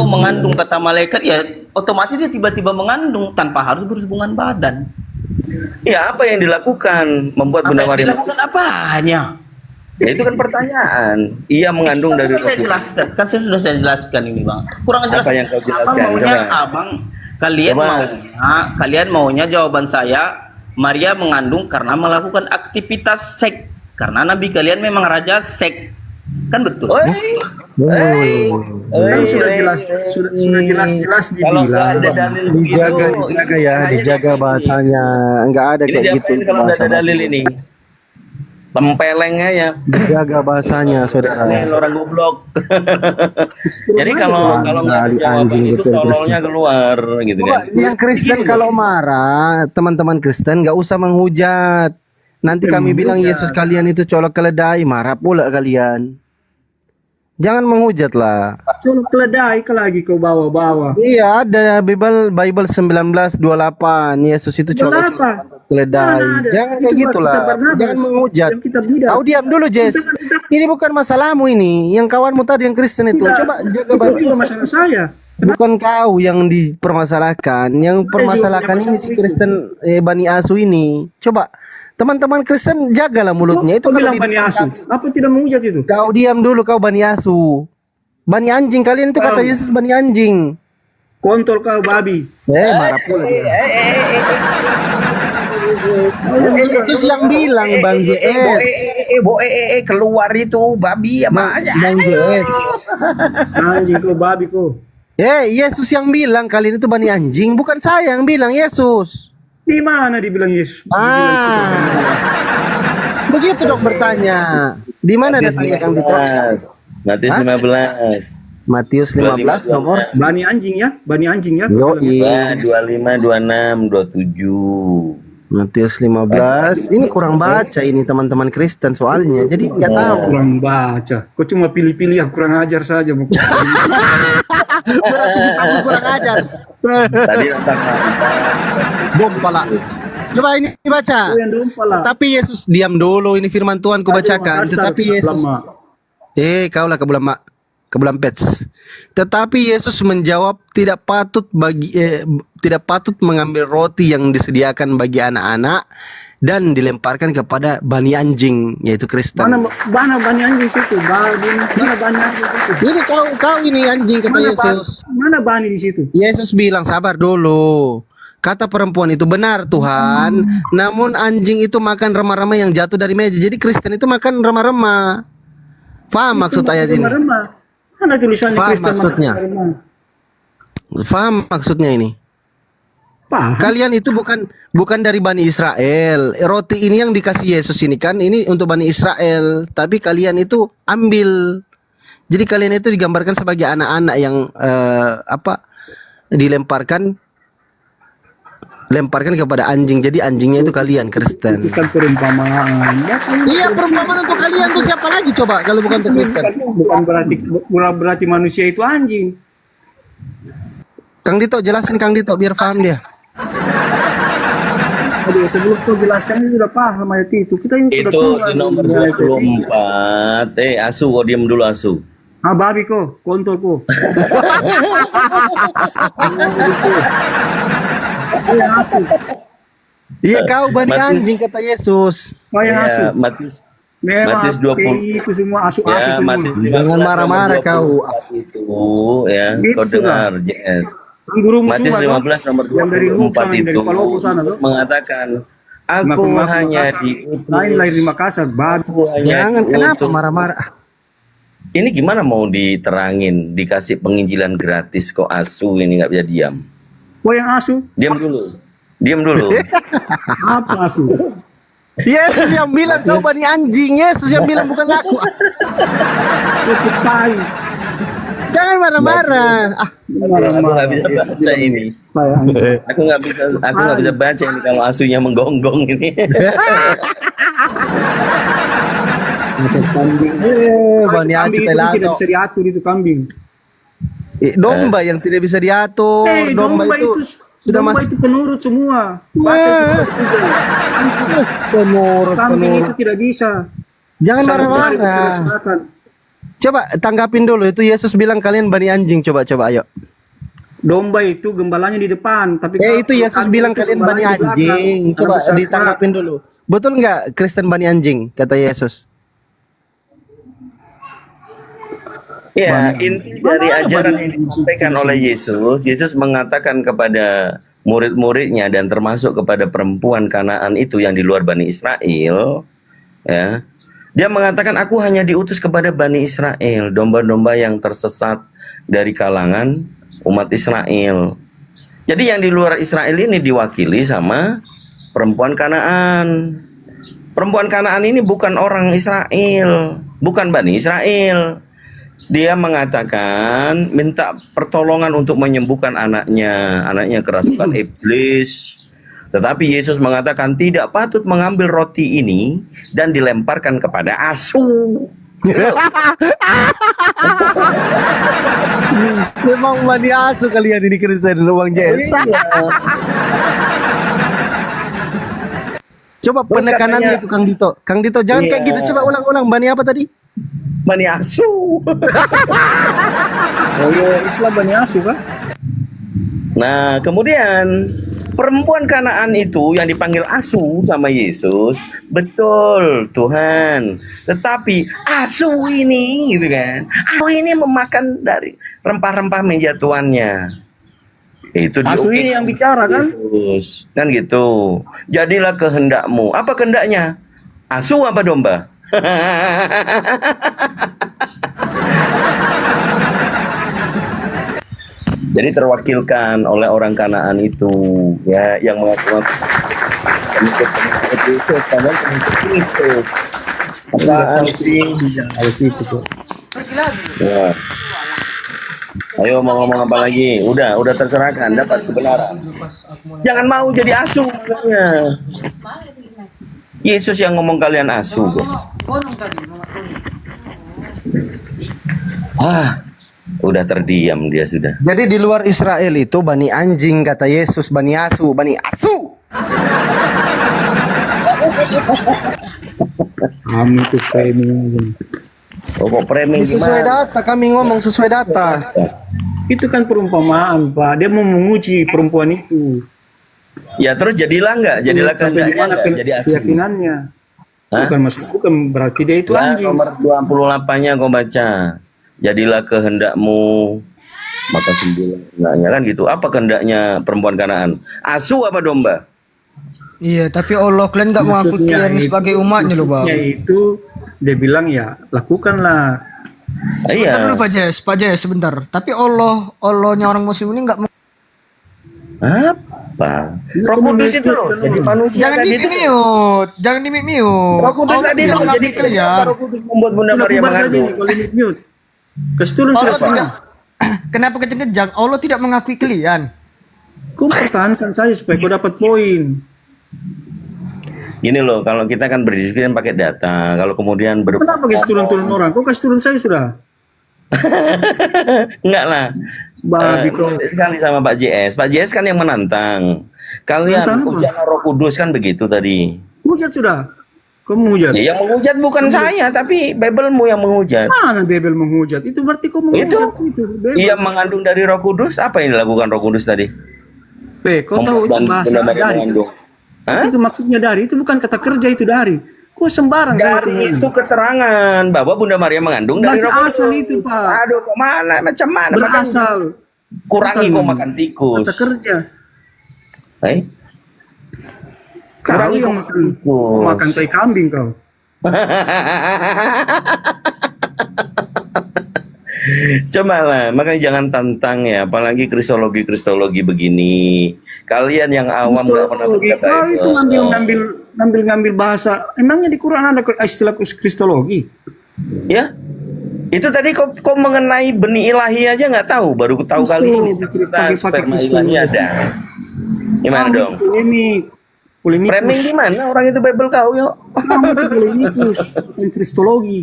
mengandung kata malaikat ya otomatis dia tiba-tiba mengandung tanpa harus berhubungan badan. Ya apa yang dilakukan membuat Apa Bunda yang Maria? dilakukan apanya? Ya itu kan pertanyaan. Ia mengandung Kan dari sudah saya Roh Kudus. jelaskan, kan saya sudah saya jelaskan ini bang. Kurang jelas. Apa yang kau jelaskan? Abang maunya, Coba. abang kalian Coba. kalian maunya jawaban saya Maria mengandung karena melakukan aktivitas seks karena nabi kalian memang raja seks kan betul. Kan sudah jelas Kalau nggak ada dibilang. dalil Dijaga, gitu, dijaga ya, dijaga bahasanya. Enggak ada Ini kayak diapain gitu kalau nggak ada bahasa. dalil ini? Tempelengnya ya. Dijaga bahasanya, saudara. Ini orang goblok. Jadi kalau nggak ada Kali jawaban anjing itu betul, tololnya keluar gitu kan. Yang Kristen kalau marah, teman-teman Kristen nggak usah menghujat. Nanti kami bilang Yesus kalian itu colok keledai, marah pula kalian. Jangan menghujat lah. Colok keledai ke lagi kau bawa-bawa. Iya, ada Bible 19:28. Yesus itu colok. Kenapa? keledai. Mana ada? Jangan Itu kayak buat gitulah. kitab Barnabas, Jangan menghujat. yang kitab bidah. Kau diam dulu, Jess. Kita kan ucap- Ini bukan masalahmu ini. Yang kawanmu tadi yang Kristen itu. Tidak. Coba jaga Itu baik. juga masalah saya. Bukan kau yang dipermasalahkan. Yang permasalahkan ini si Kristen Bani Asu ini. Coba teman-teman Kristen jagalah mulutnya. Itu Kau kalau bilang di Bani Asu. Apa tidak menghujat itu? Kau diam dulu, kau Bani Asu. Bani anjing, kalian itu kata Yesus Bani anjing. Kontol kau babi. Marah pula dia. Yesus yang bilang Bang JS. Keluar itu babi sama aja. Bang JS. Anjing kau babi kau. Yesus yang bilang kalian itu Bani anjing, bukan saya yang bilang, Yesus. Di mana dibilang Yesus? Begitu dok bertanya. Di mana datangnya Kang Tito? Matius 15. Matius 15 nomor. Bani anjing ya, Bani anjing ya. Yoi. 25, 26, 27. Matius 15. Ini kurang baca ini teman-teman Kristen soalnya. Jadi nggak tahu. Kurang baca. Kau cuma pilih-pilih yang kurang ajar saja. Berarti kita kurang ajar. Tadi tentang Bom pala. Coba ini baca. Kau yang dompa lah. Tapi Yesus diam dulu, ini firman Tuhan ku bacakan. Dasar Tetapi Yesus lama. kaulah kebulan pets. Tetapi Yesus menjawab tidak patut mengambil roti yang disediakan bagi anak-anak dan dilemparkan kepada bani anjing, yaitu Kristen. Mana bani anjing situ? Mana bani anjing situ? Ini kau ini anjing kata Yesus. Mana bani di situ? Yesus bilang sabar dulu. Kata perempuan itu benar Tuhan. Namun anjing itu makan remah-remah yang jatuh dari meja. Jadi Kristen itu makan remah-remah. Paham maksud ayat ini? Mana tulisannya Faham Kristen maksudnya? makan remah? Paham maksudnya ini? Paham. Kalian itu bukan dari Bani Israel. Roti ini yang dikasih Yesus ini kan ini untuk Bani Israel. Tapi kalian itu ambil. Jadi kalian itu digambarkan sebagai anak-anak yang lemparkan kepada anjing. Jadi anjingnya itu kalian Kristen. Bukan perumpamaan. Iya perumpamaan untuk kalian tuh siapa lagi coba kalau bukan untuk Kristen? Bukan berarti manusia itu anjing. Kang Dito jelasin Kang Dito biar paham dia. Aduh, sebelum kau jelaskan ini sudah paham ayat itu. Kita ini sudah itu keluar di nomor dari ayat itu. 24. Asu kok diam dulu Asu. Babi kau, kontol kau. Yang asu. Iya kau bani Matius- anjing kata Yesus. Kau yang asu. Ya, Matius Memang Matius 20. itu semua asu-asu Ya, semua. Matius Jangan 15 marah-marah nomor kau. 24 itu ya, Itu kau sudah. dengar JS. Gurumu Matius semua, 15 nomor yang dari Luk 24 sana, yang dari itu Palopo sana, Yesus loh. mengatakan, aku hanya diutus. Lain lahir di Makassar, babi. Aku hanya Jangan kenapa diutus. marah-marah. Ini gimana mau diterangin, dikasih penginjilan gratis kok Asu ini nggak bisa diam. Kau yang asu? Diam dulu. Diam dulu. Apa asu? Yesus yang bilang kau bani anjing. Yesus yang bilang bukan aku. Cukup tai. Jangan marah-marah. Aku nggak bisa baca ini. Tai anjing. Aku nggak bisa baca ini kalau Asunya menggonggong ini. Masa kambing. Bani anjing Kambing itu tidak telaso. bisa diatur itu kambing. Domba yang tidak bisa diatur. Domba itu sudah domba masuk itu penurut semua. Baca itu. penurut. Kambing itu tidak bisa. Jangan Sampai marah-marah. diserah-serahkan. Coba tanggapin dulu itu Yesus bilang kalian bani anjing. Coba ayo. Domba itu gembalanya di depan, tapi Itu Yesus kambing bilang itu kalian bani gembalanya di belakang. anjing. Coba Karena besar-besar. ditanggapin dulu. Betul nggak Kristen bani anjing kata Yesus? Ya, inti dari ajaran yang disampaikan oleh Yesus, Yesus mengatakan kepada murid-muridnya dan termasuk kepada perempuan Kanaan itu yang di luar Bani Israel, ya. Dia mengatakan aku hanya diutus kepada Bani Israel, domba-domba yang tersesat dari kalangan umat Israel. Jadi yang di luar Israel ini diwakili sama perempuan Kanaan. Perempuan Kanaan ini bukan orang Israel, bukan Bani Israel. Dia mengatakan minta pertolongan untuk menyembuhkan anaknya kerasukan iblis. Tetapi Yesus mengatakan tidak patut mengambil roti ini dan dilemparkan kepada asu. Memang bani asu kalian ini Kristen Bang Jess. Coba Terus penekanannya katanya- itu Kang Dito. Kang Dito jangan kayak Iya. gitu. Coba ulang-ulang. Bani apa tadi? Bani Asu. Oh iya, Islam Bani Asu kah? Nah, kemudian perempuan Kanaan itu yang dipanggil Asu sama Yesus, betul Tuhan. Tetapi Asu ini gitu kan. Asu ini memakan dari rempah-rempah meja tuannya. Itu Asu ini yang bicara kan? Yesus. Kan gitu. Jadilah kehendakmu. Apa kehendaknya? Asu apa domba? Jadi terwakilkan oleh orang Kanaan itu ya yang mengaku pengikut Yesus padahal pengikut Kristus. Apaan sih? Harus itu kok. Ya. Ayo mau ngomong apa lagi? Udah tercerahkan, dapat kebenaran. Jangan mau jadi asu makanya. Yesus yang ngomong kalian asu kok. Udah terdiam dia sudah. Jadi di luar Israel itu Bani anjing kata Yesus, Bani Asu, Bani Asu. Kami itu framing. Oh, kok framing Sesuai gimana? data, kami ngomong sesuai data. Itu kan perumpamaan, Pak. Dia mau menguji perempuan itu. Ya terus jadilah enggak? Jadilah Sampai di kehendaknya mana enggak? Jadi asu. keyakinannya. Hah? Bukan berarti dia itu Ya, anjing. nomor 28-nya kau baca. Jadilah kehendakmu maka sembuhlah. Ya kan gitu. Apa kehendaknya perempuan Kanaan? Asu apa domba? Iya, tapi Allah kalian nggak mengakui Maksudnya kalian itu- sebagai umatnya loh, Bang. maksudnya itu dia bilang ya lakukanlah. Ah, Bentar iya. dulu Pak Jess, sebentar. Tapi Allahnya orang Muslim ini nggak Apa? Roh Kudus itu loh. Jadi manusia jangan tadi di itu. mute, jangan di mute. Roh Kudus Allah tadi tidak itu. Jadi mengakui kalian. Roh Kudus membuat Bunda Sudah Maria bubar saja mengandung. nih kalau mute. Kesetulun Allah sudah tidak. paham. Kenapa kejang? Allah tidak mengakui kalian. Kau pertahankan saja supaya kau dapat poin. Gini loh, kalau kita kan berdiskusi kan pakai data. Kalau kemudian Kenapa kasih turun-turun orang? Kau kasih turun saya sudah. enggak lah. Babi kau. Sekali sama Pak JS. Pak JS kan yang menantang. Kalian Menantang apa? ujian Roh Kudus kan begitu tadi. Hujat sudah. Kau menghujat. Ya, yang menghujat bukan saya, tapi Bible-mu yang menghujat. Mana Bebel menghujat? Itu berarti kau menghujat itu. Bebel. Ia mengandung dari Roh Kudus. Apa yang dilakukan Roh Kudus tadi? Kau tahu itu Dan bahasa Bunda Maria dari. mengandung. Hah? Itu maksudnya dari. Itu bukan kata kerja itu dari. Kau sembarang sama Dari itu. itu keterangan bahwa Bunda Maria mengandung dari Berarti Roh Kudus. asal itu, Pak. Aduh, kok mana? Macam mana? Makan, Berasal. kurangi Bukan kau makan tikus. kata kerja. Kau Kurangi yang kau makan, tikus. makan tai kambing kau. Coba lah, makanya jangan tantang ya, apalagi kristologi begini. Kalian yang awam nggak pernah Kristologi. baca Kau itu Bible. ngambil bahasa. Emangnya di Quran ada istilah kristologi? Ya, itu tadi kau mengenai benih ilahi aja nggak tahu, baru tahu kali ini. Kristologi, Ternyata pakai sperma kristologi. ilahi ada. Gimana Kamu dong? itu polemikus. Framing di mana orang itu Bible kau yuk? Kamu itu polemikus, bukan kristologi.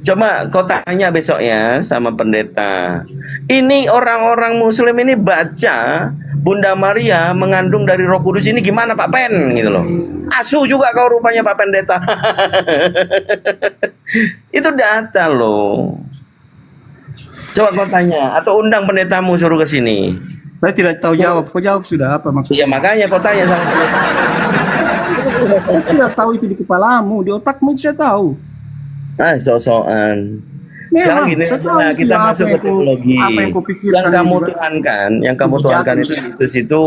Coba kau tanya besok ya sama pendeta. Ini orang-orang Muslim ini baca Bunda Maria mengandung dari Roh Kudus ini gimana Pak Pen gitu loh. Asu juga kau rupanya Pak Pendeta. Itu data loh. Coba kau tanya atau undang pendetamu suruh ke sini. Saya tidak tahu jawab. Kau jawab sudah apa maksudnya? Iya makanya kau tanya sama pendeta. Kau sudah tahu itu di kepalamu, di otakmu itu saya tahu. So-soan. Memang, Sekarang gini saya aja tahu lah, kita apa masuk yang ke kau- teologi. apa yang kau pikirkan Yang kamu itu, tuhankan, itu Kebijakan. itu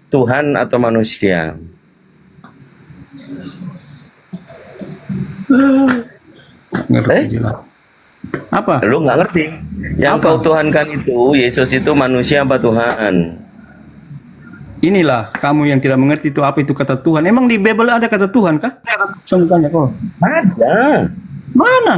Tuhan atau manusia? Ngerti lah. Apa? Lu nggak ngerti. Yang Apa? kau tuhankan itu Yesus itu manusia apa Tuhan? Inilah kamu yang tidak mengerti itu apa itu kata Tuhan. Emang di Bible ada kata Tuhan kah? Saya mau tanya kau. Ada. Mana?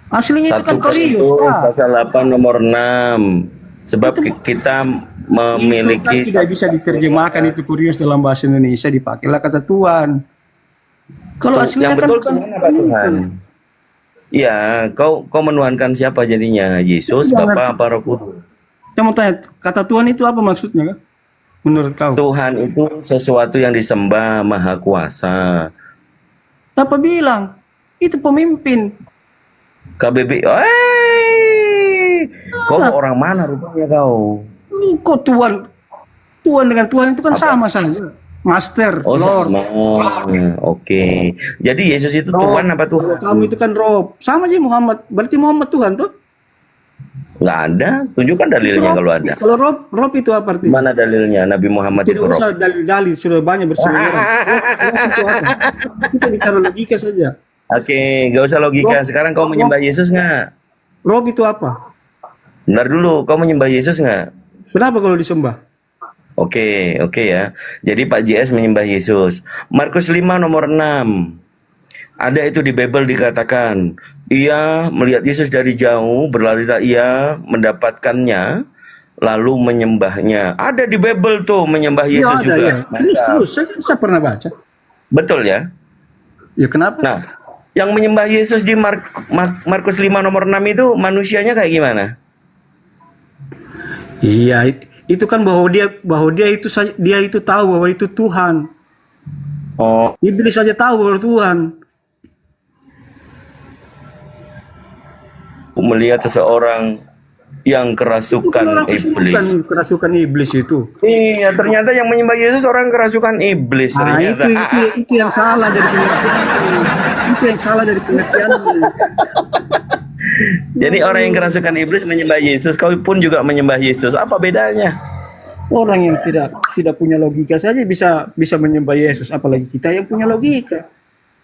Aslinya itu 1 kan Korintus. Korintus Pak. pasal 8 nomor 6. Sebab kita Itu memiliki kan tidak bisa diterjemahkan itu Korintus dalam bahasa Indonesia, dipakailah kata Tuhan. Kalau aslinya yang kan betul bukan Tuhan apa Tuhan? Iya, kau menuhankan siapa jadinya? Yesus, Jangan. Bapa apa Roh Kudus? Saya mau tanya, kata Tuhan itu apa maksudnya kan? menurut kau? Tuhan itu sesuatu yang disembah, maha kuasa. Siapa bilang? Itu pemimpin. KBB, kau orang mana rupanya kau? Kok Tuhan? Tuhan dengan Tuhan itu kan sama saja. Master, Oh Lord. sama, oke. Jadi Yesus itu Rob. Tuhan apa Kalau Tuhan? kamu itu kan Rob. Sama aja Muhammad. Berarti Muhammad Tuhan tuh? Nggak ada, tunjukkan dalilnya kalau ada. Kalau Rob itu apa artinya? Mana dalilnya Nabi Muhammad Tidak itu Rob? usah dalil-dalil, sudah banyak berseliweran. Rob itu apa? Kita bicara logika saja. Oke, nggak usah logika. Sekarang kau menyembah Yesus nggak? Rob itu apa? Bentar dulu, kau menyembah Yesus nggak? Kenapa kalau disembah? Oke ya. Jadi Pak JS menyembah Yesus. Markus 5 nomor 6. Ada itu di Bible dikatakan, ia melihat Yesus dari jauh, berlarilah ia mendapatkannya, lalu menyembahnya. Ada di Bible tuh menyembah Yesus Ya, ada, juga. ya. Ini Mantap. saya pernah baca. Betul ya? Ya kenapa? Nah, yang menyembah Yesus di Markus 5 nomor 6 itu manusianya kayak gimana? Iya, itu kan bahwa dia itu tahu bahwa itu Tuhan. Oh, Iblis saja tahu bahwa Tuhan. melihat seseorang yang kerasukan iblis. Kerasukan iblis itu. Iya, ternyata yang menyembah Yesus orang kerasukan iblis Nah, ternyata. itu yang salah dari pengertian. Itu yang salah dari pengertian. Jadi orang yang kerasukan iblis menyembah Yesus, kau pun juga menyembah Yesus. Apa bedanya? Orang yang tidak punya logika saja bisa menyembah Yesus, apalagi kita yang punya logika.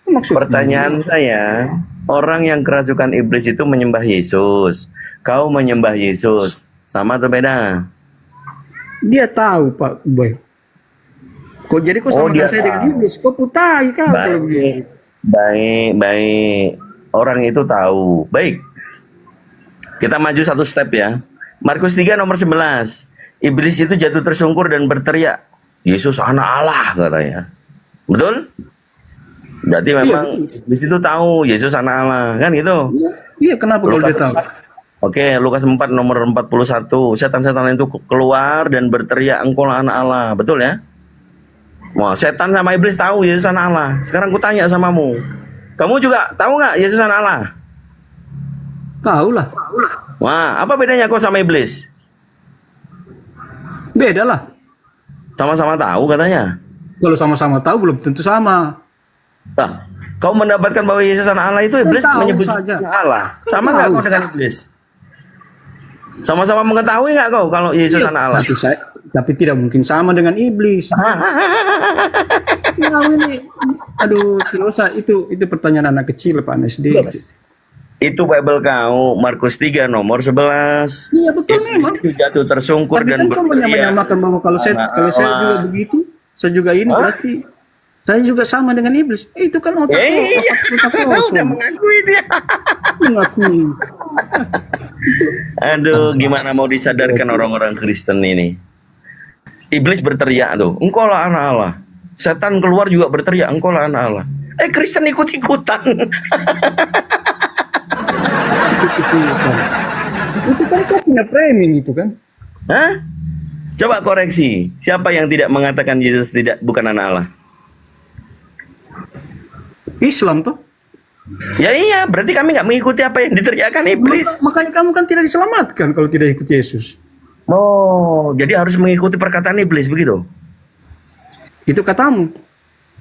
Maksudnya? Pertanyaan saya, orang yang kerasukan iblis itu menyembah Yesus. Kau menyembah Yesus, sama atau beda? Dia tahu Pak Boy. Kok Oh, samakan dia saya dengan tahu. iblis? Kok putai kau kalau begitu? Baik. Orang itu tahu. Baik. Kita maju satu step ya. Markus 3 nomor 11. Iblis itu jatuh tersungkur dan berteriak, Yesus anak Allah katanya. Betul? Berarti memang betul. iblis itu tahu Yesus anak Allah, kan gitu? Iya, kenapa kalau dia tahu? Oke, Lukas 4 nomor 41. Setan-setan itu keluar dan berteriak, engkaulah anak Allah. Betul ya? Wah, setan sama iblis tahu Yesus anak Allah. Sekarang ku tanya samamu. Kamu juga tahu nggak Yesus anak Allah? Tahu lah. Wah, apa bedanya kau sama iblis? Beda lah. Sama-sama tahu katanya. Kalau sama-sama tahu belum tentu sama. Nah, kau mendapatkan bahwa Yesus anak Allah itu iblis Tahu menyebut saja. Allah. Sama nggak Tahu. kau dengan iblis? Sama-sama mengetahui nggak kau kalau Yesus Iya, anak Allah? tapi tidak mungkin sama dengan iblis. Ya, ini, aduh, tidak usah. Itu pertanyaan anak kecil, Pak SD. Itu Bible kau, Markus 3 nomor 11. Iya betul memang. Iblis itu jatuh tersungkur Tapi dan kan kau berteriak. menyamakan bahwa kalau saya juga begitu, saya juga ini berarti saya juga sama dengan iblis. Itu kan otak Udah kosong. mengakui dia. Mengakui. Aduh, gimana mau disadarkan orang-orang Kristen ini? Iblis berteriak tuh, engkau lah anak Allah. Setan keluar juga berteriak, engkau lah anak Allah. Kristen ikut-ikutan. Itu kan kau punya framing itu kan. Hah? Coba koreksi, siapa yang tidak mengatakan Yesus bukan anak Allah? Islam tuh. Ya iya, berarti kami nggak mengikuti apa yang diteriakkan iblis. Makanya kamu kan tidak diselamatkan kalau tidak ikut Yesus. Oh, jadi harus mengikuti perkataan iblis begitu? Itu katamu.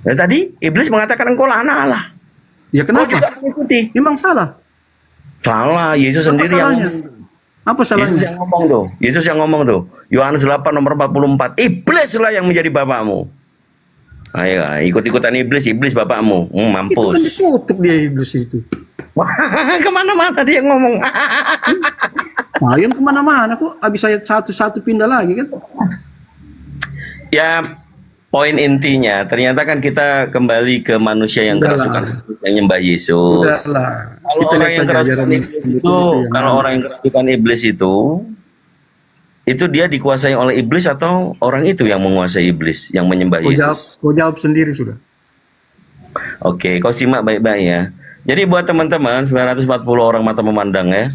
Ya tadi iblis mengatakan engkau lah anak Allah. Ya Kau kenapa? juga mengikuti. Memang salah. Salah, Yesus Apa sendiri yang salahnya? Apa Yesus salahnya? yang ngomong tuh. Yesus yang ngomong tuh. Yohanes 8 nomor 44. Iblislah yang menjadi bapakmu. Ayo, ikut-ikutan iblis bapakmu. Itu kan Mampus. dikutuk dia iblis itu. Kemana-mana dia ngomong. Nah, yang kemana-mana kok habis ayat satu pindah lagi kan? Ya, poin intinya ternyata kan kita kembali ke manusia yang Udahlah. kerasukan iblis, yang nyembah Yesus. Udahlah. Kalau Kita orang lihat yang saja kerasukan ajaran iblis itu, yang kalau ada. orang yang kerasukan iblis itu dia dikuasai oleh iblis atau orang itu yang menguasai iblis, yang menyembah Yesus? Kau jawab sendiri sudah. Oke, kau simak baik-baik ya. Jadi buat teman-teman 940 orang mata memandang ya.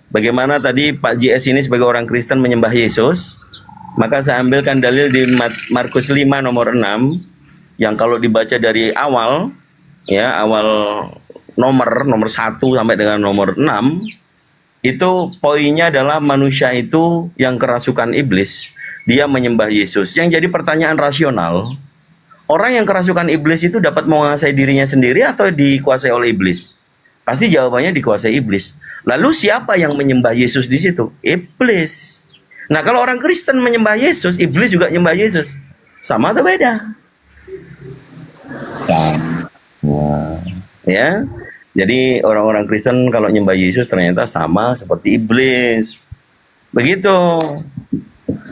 Bagaimana tadi Pak JS ini sebagai orang Kristen menyembah Yesus, Maka saya ambilkan dalil di Markus 5 nomor 6 yang kalau dibaca dari awal ya, awal nomor 1 sampai dengan nomor 6 itu poinnya adalah manusia itu yang kerasukan iblis, dia menyembah Yesus. Yang jadi pertanyaan rasional, orang yang kerasukan iblis itu dapat menguasai dirinya sendiri atau dikuasai oleh iblis? Pasti jawabannya dikuasai iblis. Lalu siapa yang menyembah Yesus di situ? Iblis. Nah, kalau orang Kristen menyembah Yesus, iblis juga menyembah Yesus. Sama atau beda? Wah. Ya. Jadi orang-orang Kristen kalau menyembah Yesus ternyata sama seperti iblis. Begitu.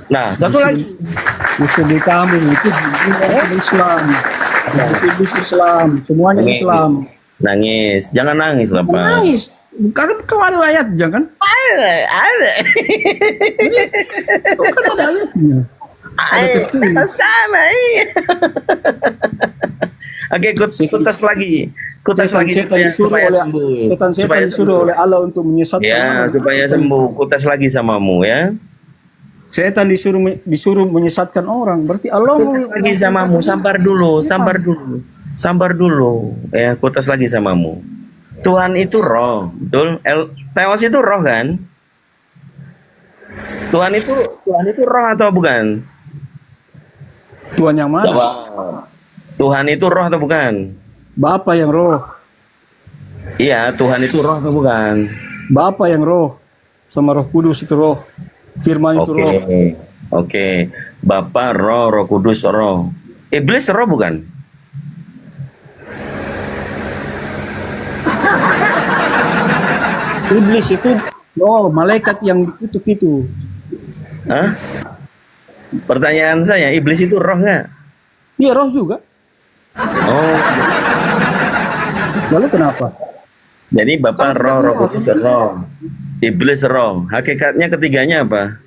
Nah, satu lagi. Musuh di kamu itu Islam. Iblis Islam, semuanya Nangis. Islam. Nangis. Jangan nangis lah, Pak. Nangis. Karena kau ada ayat, jangan? Ada. Kau kan ada ayatnya. Sama, iya. Oke, kutas lagi. Kutas lagi supaya sembuh. Setan Supaya disuruh sembuh. oleh Allah untuk menyesatkan Ya, orang. supaya sembuh. Kutas lagi samamu ya. Setan disuruh menyesatkan orang. Berarti Allah Kutas lagi samamu. Sabar dulu. Ya, kutas lagi samamu. Tuhan itu roh, betul? Theos itu roh kan? Tuhan itu roh atau bukan? Tuhan yang mana? Jawab. Tuhan itu roh atau bukan? Bapa yang roh. Iya, Tuhan itu roh atau bukan? Bapa yang roh. Sama Roh Kudus itu roh. Firman itu roh. Oke. Bapa roh, Roh Kudus roh. Iblis roh bukan? Iblis itu malaikat yang dikutuk itu. Hah? Pertanyaan saya, iblis itu roh nggak? Iya, roh juga. Oh, Lalu kenapa? jadi Bapak roh, Roh Kudus roh. Iblis roh. Hakikatnya ketiganya apa?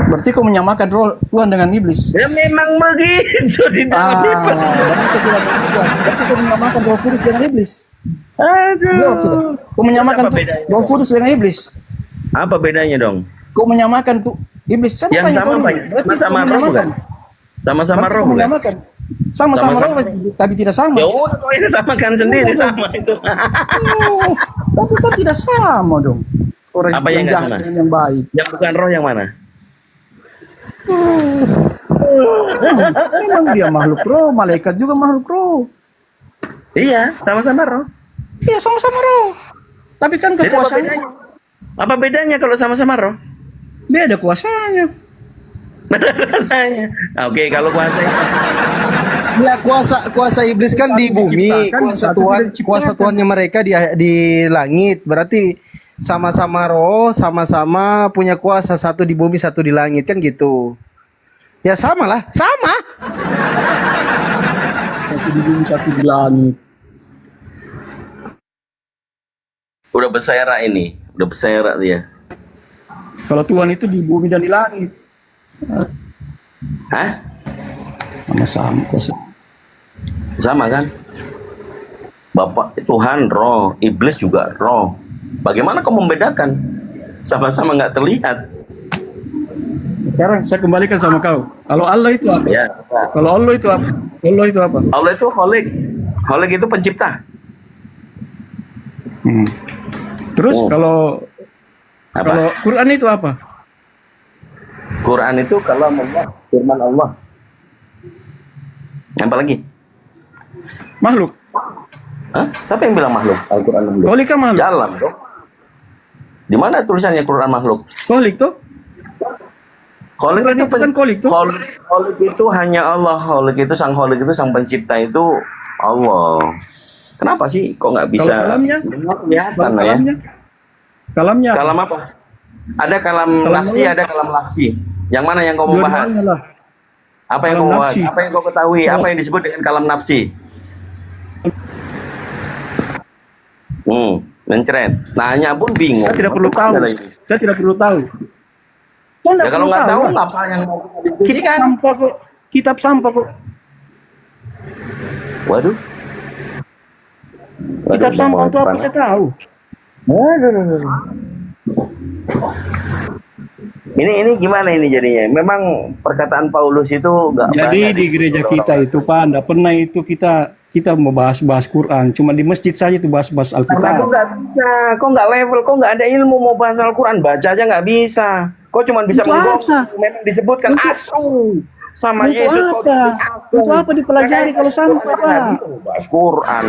Berarti kau menyamakan roh Tuhan dengan iblis. Ya memang begitu di dalam Bible. Berarti sudah begitu. Berarti kau menyamakan Roh Kudus dengan iblis. Jawab sudah. Aduh. Kau menyamakan Apa bedanya? Roh Kudus dengan iblis. Apa bedanya dong? Kau menyamakan tuh iblis. Sama Yang tanya sama kau apa? dulu. Berarti Sama-sama kau roh menyamakan. bukan? Sama-sama Berarti roh kau bukan? menyamakan. Sama-sama Sama-sama. roh tapi tidak sama. Ya udah, kau ini samakan sendiri sama itu. Tapi kan tidak sama dong. Orang Apa yang nggak jahat sama? dengan yang baik. Yang bukan roh yang mana? Memang dia makhluk roh, malaikat juga makhluk roh. Iya, sama-sama roh. Iya, sama-sama roh. Tapi kan Jadi apa kekuasaannya bedanya? Apa bedanya kalau sama-sama roh? beda kuasanya. Rasanya. Oke, kalau kuasa Ya kuasa iblis kan di bumi, diciptakan, kuasa satu Tuhan, tidak diciptakan. kuasa Tuhannya mereka di langit. Berarti sama-sama roh, sama-sama punya kuasa, satu di bumi, satu di langit kan gitu. Ya sama lah, sama. Satu di bumi, satu di langit. udah berserak ini, udah berserak dia. Kalau Tuhan itu di bumi dan di langit. Hah? Sama-sama kuasa. Sama kan? Bapak Tuhan roh, iblis juga roh. Bagaimana kau membedakan? Sama-sama nggak terlihat. Sekarang saya kembalikan sama kau. Kalau Allah itu apa? Ya. Kalau Allah itu apa? Allah itu apa? Allah itu Kholik. Kholik itu pencipta. Terus Oh. kalau Apa? Quran itu apa? Quran itu kalau Allah, firman Allah. Apa lagi? Makhluk. Hah? Siapa yang bilang makhluk? Al-Quran makhluk. Kholik kan makhluk. Jalan dong. Di mana tulisannya Quran makhluk? Kholik tuh. Kholik Quran itu itu kan kholik tuh. Kholik itu hanya Allah. Kholik itu sang pencipta itu Allah. Kenapa sih kok nggak bisa? Kalau kalamnya? Kelihatan lah ya. Kalamnya. Kalamnya. Kalam apa? Ada kalam nafsi, Allah. ada kalam nafsi. Yang mana yang kau mau bahas? Dua-duanya lah. Apa yang Kalam kau bahas? nafsi. Apa yang kau ketahui? Apa yang disebut dengan kalam nafsi? Mencret. Nanya pun bingung. Saya tidak perlu tahu. Apa ada ini? Saya tidak perlu tahu. Saya Ya tidak kalau perlu nggak tahu, lah. apa yang mau kita Kitab diskusikan? sampah kok. Kitab sampah kok. Waduh. Kitab sampah itu apa saya tahu. Waduh. Ini gimana ini jadinya? Memang perkataan Paulus itu nggak Jadi banyak di gereja kita itu Pak, enggak pernah itu kita membahas Quran, cuma di masjid saja itu bahas Karena kok Alkitab. nggak bisa, kok nggak level, kok nggak ada ilmu mau bahas Al-Quran, baca aja nggak bisa. Kok cuma bisa Untuk menggong, apa? memang disebutkan Untuk- asu sama Untuk Yesus. kok apa? disebut asu. Untuk apa dipelajari kalau sampah, Nggak Pak? bisa mau bahas Quran.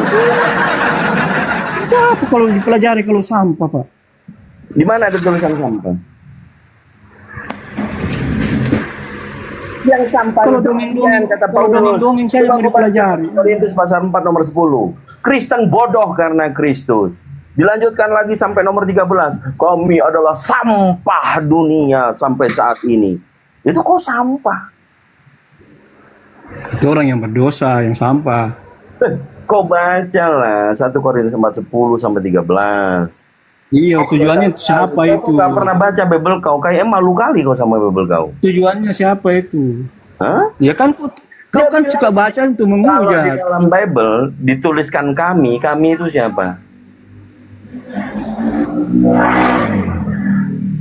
Itu apa kalau dipelajari kalau sampah Pak? Di mana ada tulisan sampah? Yang sampah Kalau itu dongeng-dongeng, kata kalau Paulus. dongeng-dongeng saya Coba mau dipelajari. Korintus pasal 4 nomor 10. Kristen bodoh karena Kristus. Dilanjutkan lagi sampai nomor 13. Kami adalah sampah dunia sampai saat ini. Itu kok sampah? Itu orang yang berdosa, yang sampah. Kau baca lah 1 Korintus 4 10 sampai 13. Iya, tujuannya siapa Kau itu? gak pernah baca Bible kau, kayak malu kali kau sama Bible kau. Tujuannya siapa itu? Hah? Ya kan kau kan suka baca itu Kalau di menghujat. dalam Bible dituliskan kami itu siapa?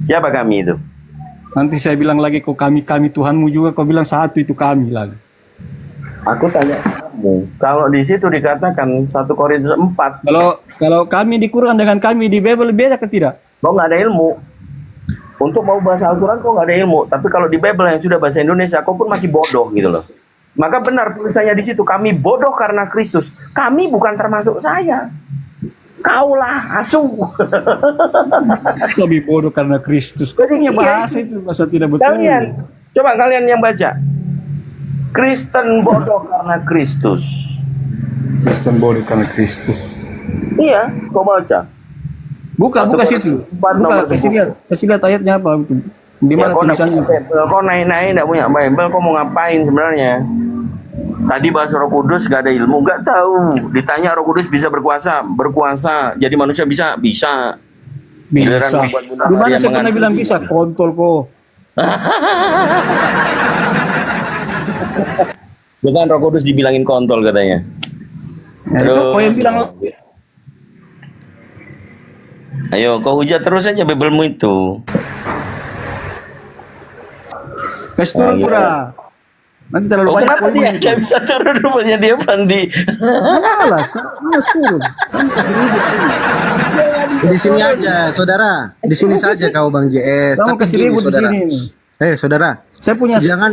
Siapa kami itu? Nanti saya bilang lagi kok kami Tuhanmu juga, kau bilang satu itu kami lagi. Aku tanya kamu. Kalau di situ dikatakan 1 Korintus 4, Kalau kami di Quran dengan kami di Bible beda ke tidak? kau nggak ada ilmu. Untuk mau bahasa Al-Quran kau nggak ada ilmu. Tapi kalau di Bible yang sudah bahasa Indonesia, kau pun masih bodoh gitu loh. Maka benar tulisannya di situ, kami bodoh karena Kristus. Kami bukan termasuk saya. Kaulah asu. Lebih bodoh karena Kristus. Kau punya bahasa itu bahasa tidak betul. Coba kalian yang baca. Kristen bodoh karena Kristus. Kristen bodoh karena Kristus. Iya, kau baca. Buka situ. Buka, kasih lihat ayatnya apa itu. Di mana tulisannya? Kau naik-naik nggak punya Bible, kau mau ngapain sebenarnya? Tadi bahas Roh Kudus gak ada ilmu, nggak tahu. Ditanya Roh Kudus bisa berkuasa. Jadi manusia bisa. Bisa. Giliran membuat Bunda Di mana Maria saya pernah mengandung. bilang bisa? Kontol kok. Bukan Roh Kudus dibilangin kontol katanya. Nah, itu kau yang bilang. Ayo, kau hujat terus aja Biblemu itu. Kasih turun sudah. Nanti terlalu Oh, banyak kenapa poin dia itu. nggak bisa turun rupanya dia Pandi? Malas turun. Kamu kasih ribut sini. Di sini aja, saudara. Di sini saja kau Bang JS. Kamu Tapi kasih gini, ribut di saudara. sini. Saudara.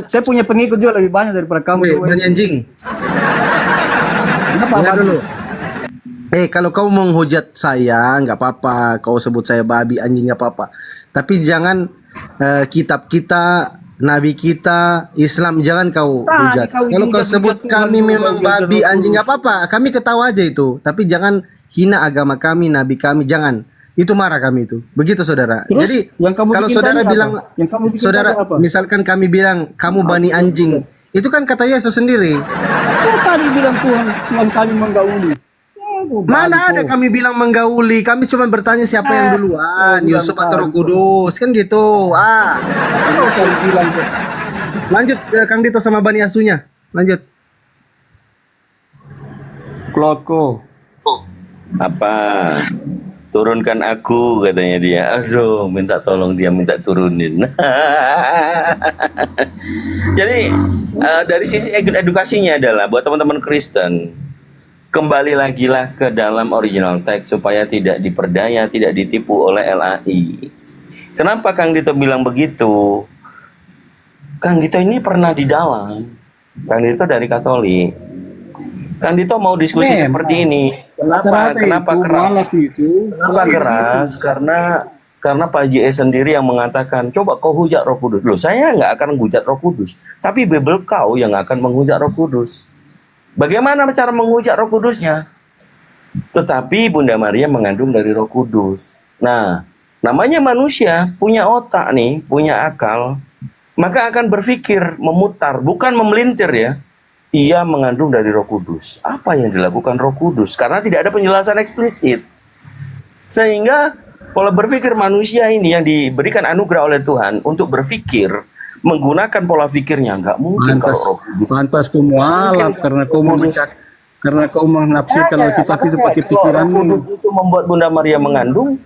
Saya punya pengikut juga lebih banyak daripada kamu. Bang anjing. Kenapa Dengar Bang? dulu. Kalau kau menghujat saya, nggak apa-apa. Kau sebut saya babi, anjing, nggak apa-apa. Tapi jangan kitab kita, nabi kita, Islam, jangan kau hujat. kau Kalau kau hujat sebut Tuhan kami dulu, memang hujat babi, Roh anjing, Kudus. nggak apa-apa. Kami ketawa aja itu. Tapi jangan hina agama kami, nabi kami, jangan. Itu marah kami itu. Begitu saudara. Terus, Jadi yang kamu kalau bikin saudara tadi apa? bilang, Yang kamu bikin saudara, tadi apa? misalkan kami bilang kamu bani anjing, itu kan kata Yesus sendiri. Kau tadi bilang Tuhan kami menggauli. Mana ada kami bilang menggauli, kami cuma bertanya siapa yang duluan, Yusuf atau Roh Kudus, kan gitu. Lanjut Kang Dito sama Bani Asunya, lanjut. Kloko. Apa? Turunkan aku katanya dia. Aduh, minta tolong dia minta turunin. Jadi dari sisi edukasinya adalah buat teman-teman Kristen, kembali lagi lah ke dalam original teks supaya tidak diperdaya, tidak ditipu oleh LAI. Kenapa Kang Dito bilang begitu? Kang Dito ini pernah di dalam. Kang Dito dari Katolik. Kang Dito mau diskusi seperti ini. Kenapa keras? Kenapa keras? Karena Pak JS sendiri yang mengatakan, coba kau hujat Roh Kudus. Loh, saya nggak akan menghujat Roh Kudus. Tapi Bible kau yang akan menghujat Roh Kudus. Bagaimana cara menghujat Roh Kudusnya? Tetapi Bunda Maria mengandung dari Roh Kudus. Nah, namanya manusia punya otak nih, punya akal, maka akan berpikir, memutar, bukan memelintir ya. Ia mengandung dari Roh Kudus. Apa yang dilakukan Roh Kudus? Karena tidak ada penjelasan eksplisit. Sehingga pola berpikir manusia ini yang diberikan anugerah oleh Tuhan untuk berpikir, menggunakan pola pikirnya nggak mungkin kalau Roh Kudus. Pantas kau mualaf karena kau menafsirkan Alkitab itu pakai pikiranmu. Roh Kudus itu membuat Bunda Maria mengandung.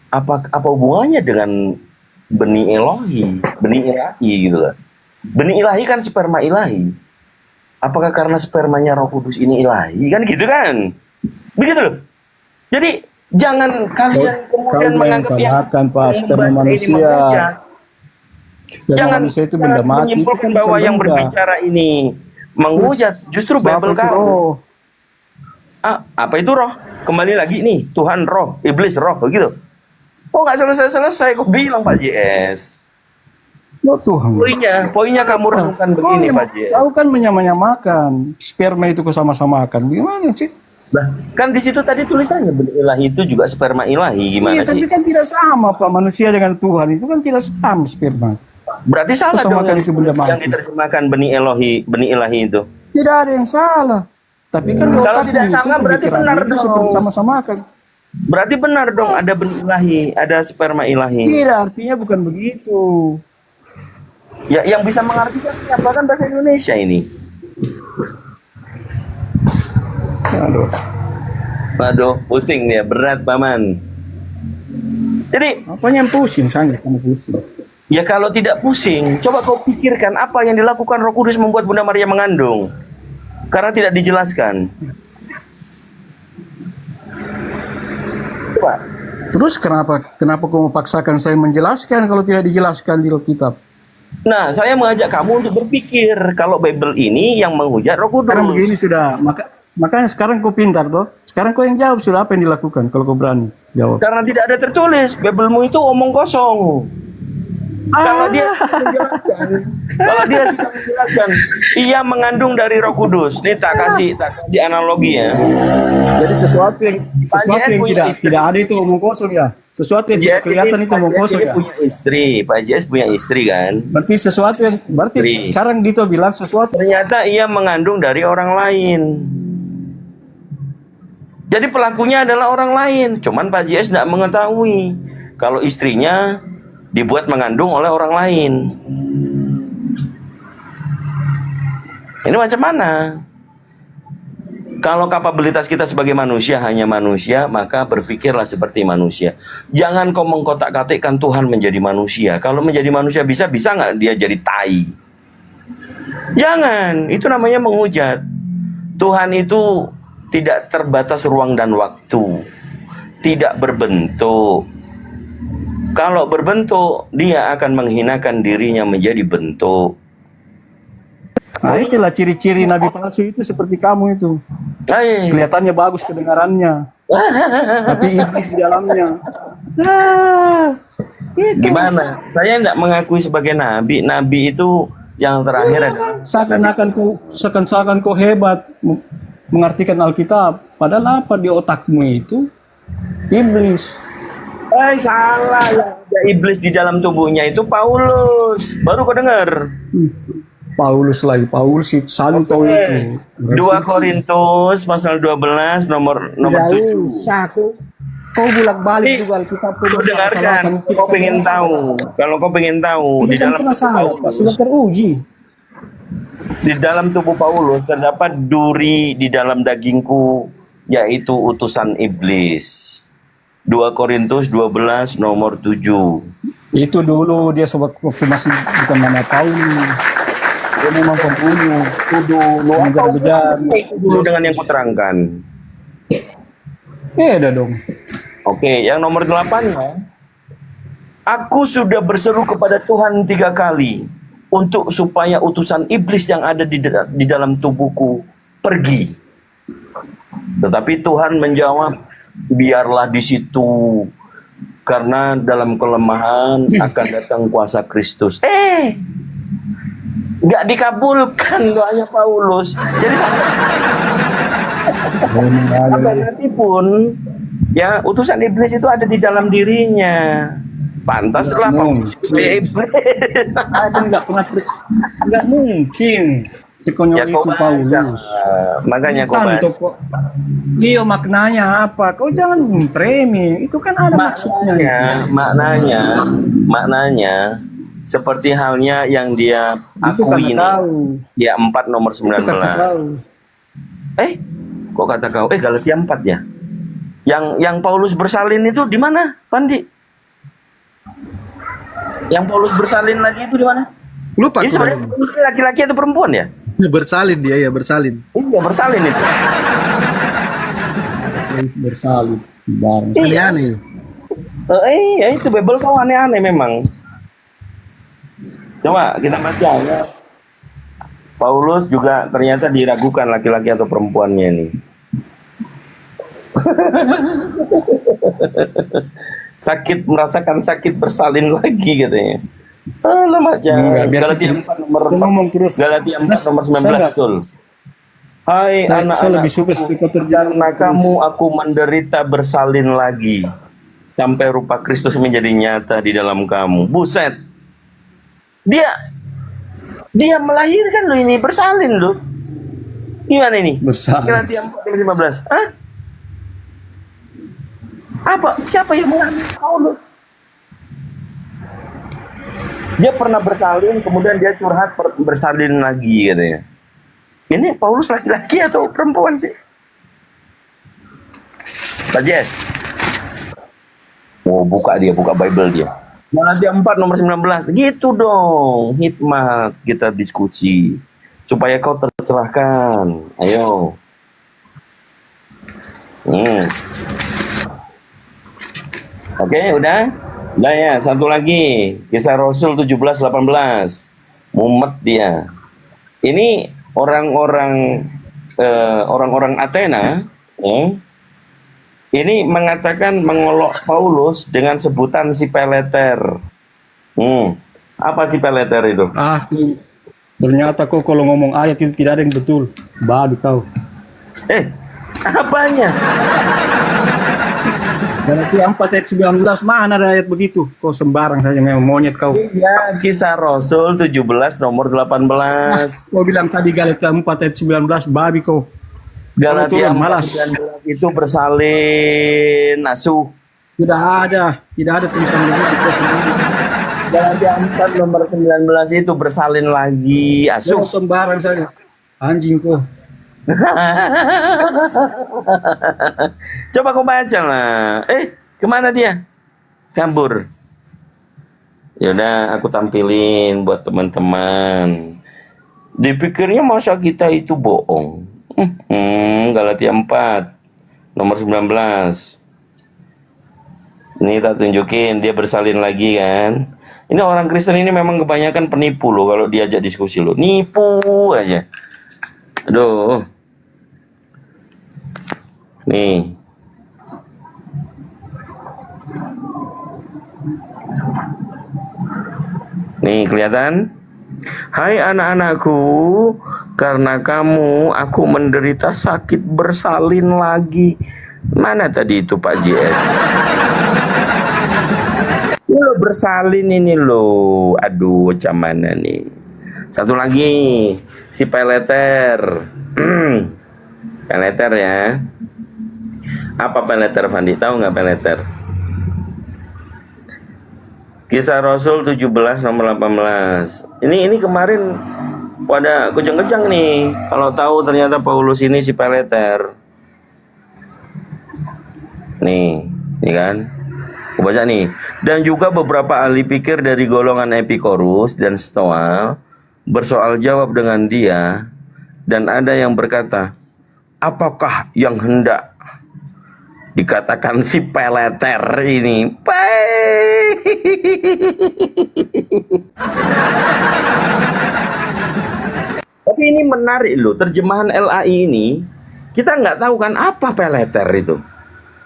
apa hubungannya dengan benih Elohi, benih ilahi gitu loh. Benih ilahi kan sperma ilahi. Apakah karena spermanya Roh Kudus ini ilahi kan gitu kan? Begitu loh. Jadi jangan kalian kemudian Kau menganggap yang salahkan Pak, sperma membaca ini manusia. menghujat. Dan Jangan manusia itu benda mati. Itu menyimpulkan kan bahwa bukan yang benda. berbicara ini menghujat. Justru Bapak Bible itu kau. roh. Apa itu roh? Kembali lagi nih, Tuhan roh, iblis roh, begitu. Oh nggak selesai-selesai, kok bilang Pak JS. Oh Tuhan. Poinnya kamu renungkan begini Pak JS. Kau kan menyamakan sperma itu kau sama-samakan. Gimana sih? Lah, kan di situ tadi tulisannya benih ilahi itu juga sperma ilahi, gimana Iya, tapi sih? kan tidak sama Pak, manusia dengan Tuhan itu kan tidak sama sperma. Berarti salah dong Samakan itu benda yang mati. diterjemahkan benih ilahi itu. Tidak ada yang salah. Tapi kan Kalau otakmu tidak itu sama, berarti pemikiran benar itu dong. seperti sama-samakan. Berarti benar dong ada benih ilahi, ada sperma ilahi. Tidak, artinya bukan begitu. Ya, yang bisa mengartikan apa kan bahasa Indonesia ini. Aduh, pusing dia, berat paman. Jadi, Apanya yang pusing, sangat kamu pusing. ya kalau tidak pusing, coba kau pikirkan apa yang dilakukan Roh Kudus membuat Bunda Maria mengandung. Karena tidak dijelaskan. Coba. Terus kenapa kau memaksakan saya menjelaskan kalau tidak dijelaskan di Alkitab? Nah, saya mengajak kamu untuk berpikir kalau Bible ini yang menghujat Roh Kudus. Sekarang begini sudah, makanya sekarang kau pintar toh. Sekarang kau yang jawab sudah apa yang dilakukan kalau kau berani jawab. Karena tidak ada tertulis, Biblemu itu omong kosong. Kalau dia sudah menjelaskan, ia mengandung dari Roh Kudus. Ini tak kasih analogi ya. Jadi sesuatu yang JS punya istri. tidak ada itu omong kosong ya. Sesuatu yang tidak kelihatan itu omong kosong ya. punya istri, Pak JS punya istri kan. Berarti Istri. sekarang Dito bilang sesuatu. Ternyata ia mengandung dari orang lain. Jadi pelakunya adalah orang lain. Cuman Pak JS tidak mengetahui kalau istrinya dibuat mengandung oleh orang lain. Ini macam mana? Kalau kapabilitas kita sebagai manusia hanya manusia, maka berpikirlah seperti manusia. Jangan kau mengkotak-katikkan Tuhan menjadi manusia. Kalau menjadi manusia bisa nggak dia jadi tai? Jangan, itu namanya menghujat. Tuhan itu tidak terbatas ruang dan waktu, tidak berbentuk. Kalau berbentuk, dia akan menghinakan dirinya menjadi bentuk. Nah, itulah ciri-ciri nabi palsu itu seperti kamu itu. Hai. Kelihatannya bagus kedengarannya, tapi iblis di dalamnya. Ah, itu. Gimana? Saya tidak mengakui sebagai nabi. Nabi itu yang terakhir adalah Seakan-akan kau hebat mengartikan Alkitab. Padahal apa di otakmu itu? Iblis. salah. Yang ada iblis di dalam tubuhnya itu Paulus. Baru kau dengar. Paulus si santo itu. 2 Korintus pasal 12 nomor Tidak 7. usah kau bolak-balik juga Alkitab. Kau dengarkan, kau pengen tahu. Kalau kau pengen tahu, Ini di kan dalam pernah salah, Pak. Sudah teruji. di dalam tubuh Paulus terdapat duri di dalam dagingku, yaitu utusan iblis. 2 Korintus 12 nomor 7. Itu dulu dia waktu masih bukan nama Paulus. Dia memang pembunuh, tuduh, mengejar-ngejar. Dulu dengan yang kuterangkan. Beda dong. Oke, yang nomor 8 ya. Aku sudah berseru kepada Tuhan 3 kali untuk supaya utusan iblis yang ada di dalam tubuhku pergi. Tetapi Tuhan menjawab, biarlah di situ, karena dalam kelemahan akan datang kuasa Kristus. Nggak dikabulkan doanya Paulus. Jadi sampai nanti pun ya utusan iblis itu ada di dalam dirinya. Pantaslah Paulus iblis. Aku nggak mungkin. Sekonyol Ya, itu kau Paulus. baca. Makanya kau Santo baca. kok. Iya maknanya apa? Kau jangan mempremi. Itu kan ada maksudnya. Maknanya seperti halnya yang dia Itu akui kata ini. kau. Ya 4 nomor Itu kata 19. kau. Kok kata kau? Galatia 4 ya? Yang Paulus bersalin itu di mana, Pandi? Yang Paulus bersalin lagi itu di mana? Lupa Ini aku. sebenarnya Paulus ini laki-laki atau perempuan ya? Bersalin dia ya, bersalin. Iya bersalin itu. Bersalin bareng. Aneh-aneh. Iya itu Bible kau aneh-aneh memang. Coba kita baca ya. Paulus juga ternyata diragukan laki-laki atau perempuannya nih. Merasakan sakit bersalin lagi katanya. Lama aja. Enggak, biar Galatia 4 nomor Kita ngomong terus. Galatia 4 nomor Saya 19 enggak- betul. Hai saya anak-anak, lebih suka speaker terjadi. karena kamu aku menderita bersalin lagi sampai rupa Kristus menjadi nyata di dalam kamu. Buset. Dia melahirkan loh ini bersalin loh. Gimana ini? Bersalin. Galatia 4:15. Hah? Apa? Siapa yang mengambil Paulus? Dia pernah bersalin, kemudian dia curhat bersalin lagi katanya. Ini Paulus laki-laki atau perempuan sih? Pak Jess. Oh, buka Bible dia. Galatia 4 nomor 19. Gitu dong. Hikmat kita diskusi. Supaya kau tercerahkan. Ayo. Oke, udah? Udah ya, satu lagi. Kisah Rasul 17:18. Mumet dia. Ini orang-orang Athena, ya, ini mengatakan mengolok Paulus dengan sebutan si Peleter. Apa si Peleter itu? Ternyata kau kalau ngomong ayat itu tidak ada yang betul. Babi kau. Apanya? Galatia 4 ayat 19 mana ada ayat begitu? Kau sembarang saja memang monyet kau. Iya, Kisah Rasul 17 nomor 18. Kau bilang tadi Galatia 4 ayat 19 babi kau. Galatia Kalau turun, malas. 4:19 itu bersalin asuh. Tidak ada tulisan begitu kau sendiri. Galatia 4 nomor 19 itu bersalin lagi asuh. Kau sembarang saja. Anjing kau. Coba kau baca lah. Kemana dia? Kabur. Yaudah, aku tampilin buat teman-teman. Dipikirnya masa kita itu bohong. Galatia 4 nomor 19. Ini tak tunjukin dia bersalin lagi kan. Ini orang Kristen ini memang kebanyakan penipu loh kalau diajak diskusi loh. Nipu aja. Aduh. Nih. Nih kelihatan? Hai anak-anakku, karena kamu aku menderita sakit bersalin lagi. Mana tadi itu Pak JS? Ini lo bersalin ini lo. Aduh, macam mana nih? Satu lagi, si Peleter. Peleter ya. Apa Peleter, Fandi? Tahu nggak Peleter? Kisah Rasul 17 nomor 18. Ini kemarin pada kejang-kejang nih. Kalau tahu ternyata Paulus ini si Peleter. Nih kan? Aku baca nih. Dan juga beberapa ahli pikir dari golongan Epikorus dan Stoa bersoal jawab dengan dia, dan ada yang berkata, apakah yang hendak dikatakan si Peleter ini? Tapi ini menarik loh, terjemahan LAI ini kita nggak tahu kan apa Peleter itu.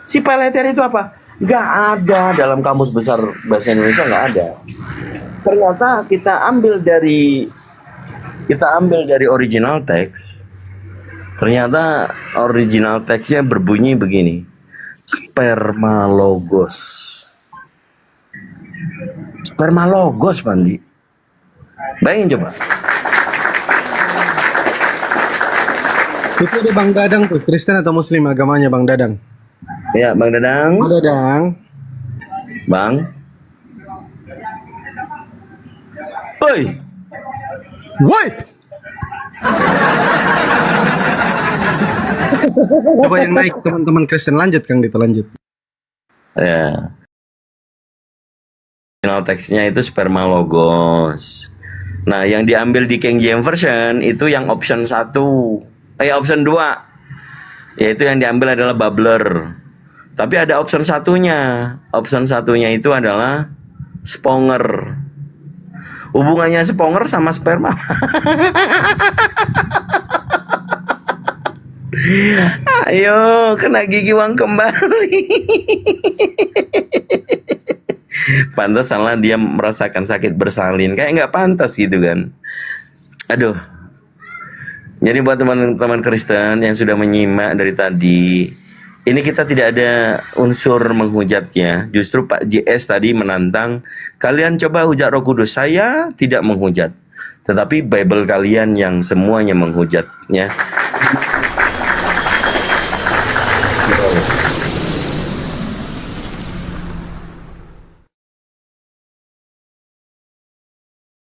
Si Peleter itu apa? Nggak ada dalam kamus besar bahasa Indonesia, nggak ada. Ternyata kita ambil dari original teks. Ternyata original teksnya berbunyi begini. Spermalogos. Spermalogos, Pandi. Bayangin coba. Itu ada Bang Dadang tuh, Kristen atau Muslim agamanya Bang Dadang? Ya, Bang Dadang. Bang Dadang. Bang. Woi. Woi. Coba yang naik teman-teman Kristen, lanjut Kang Dito, lanjut. Ya. original teksnya itu spermalogos. Nah, yang diambil di King James Version itu yang option 1. Option 2. Yaitu yang diambil adalah babbler. Tapi ada option satunya. Option satunya itu adalah sponger. Hubungannya sponger sama sperma. Ayo, kena gigi uang kembali. Pantas salah dia merasakan sakit bersalin. Kayak nggak pantas gitu kan. Aduh. Jadi buat teman-teman Kristen yang sudah menyimak dari tadi, ini kita tidak ada unsur menghujatnya. Justru Pak JS tadi menantang, kalian coba hujat Roh Kudus. Saya tidak menghujat. Tetapi Bible kalian yang semuanya menghujatnya.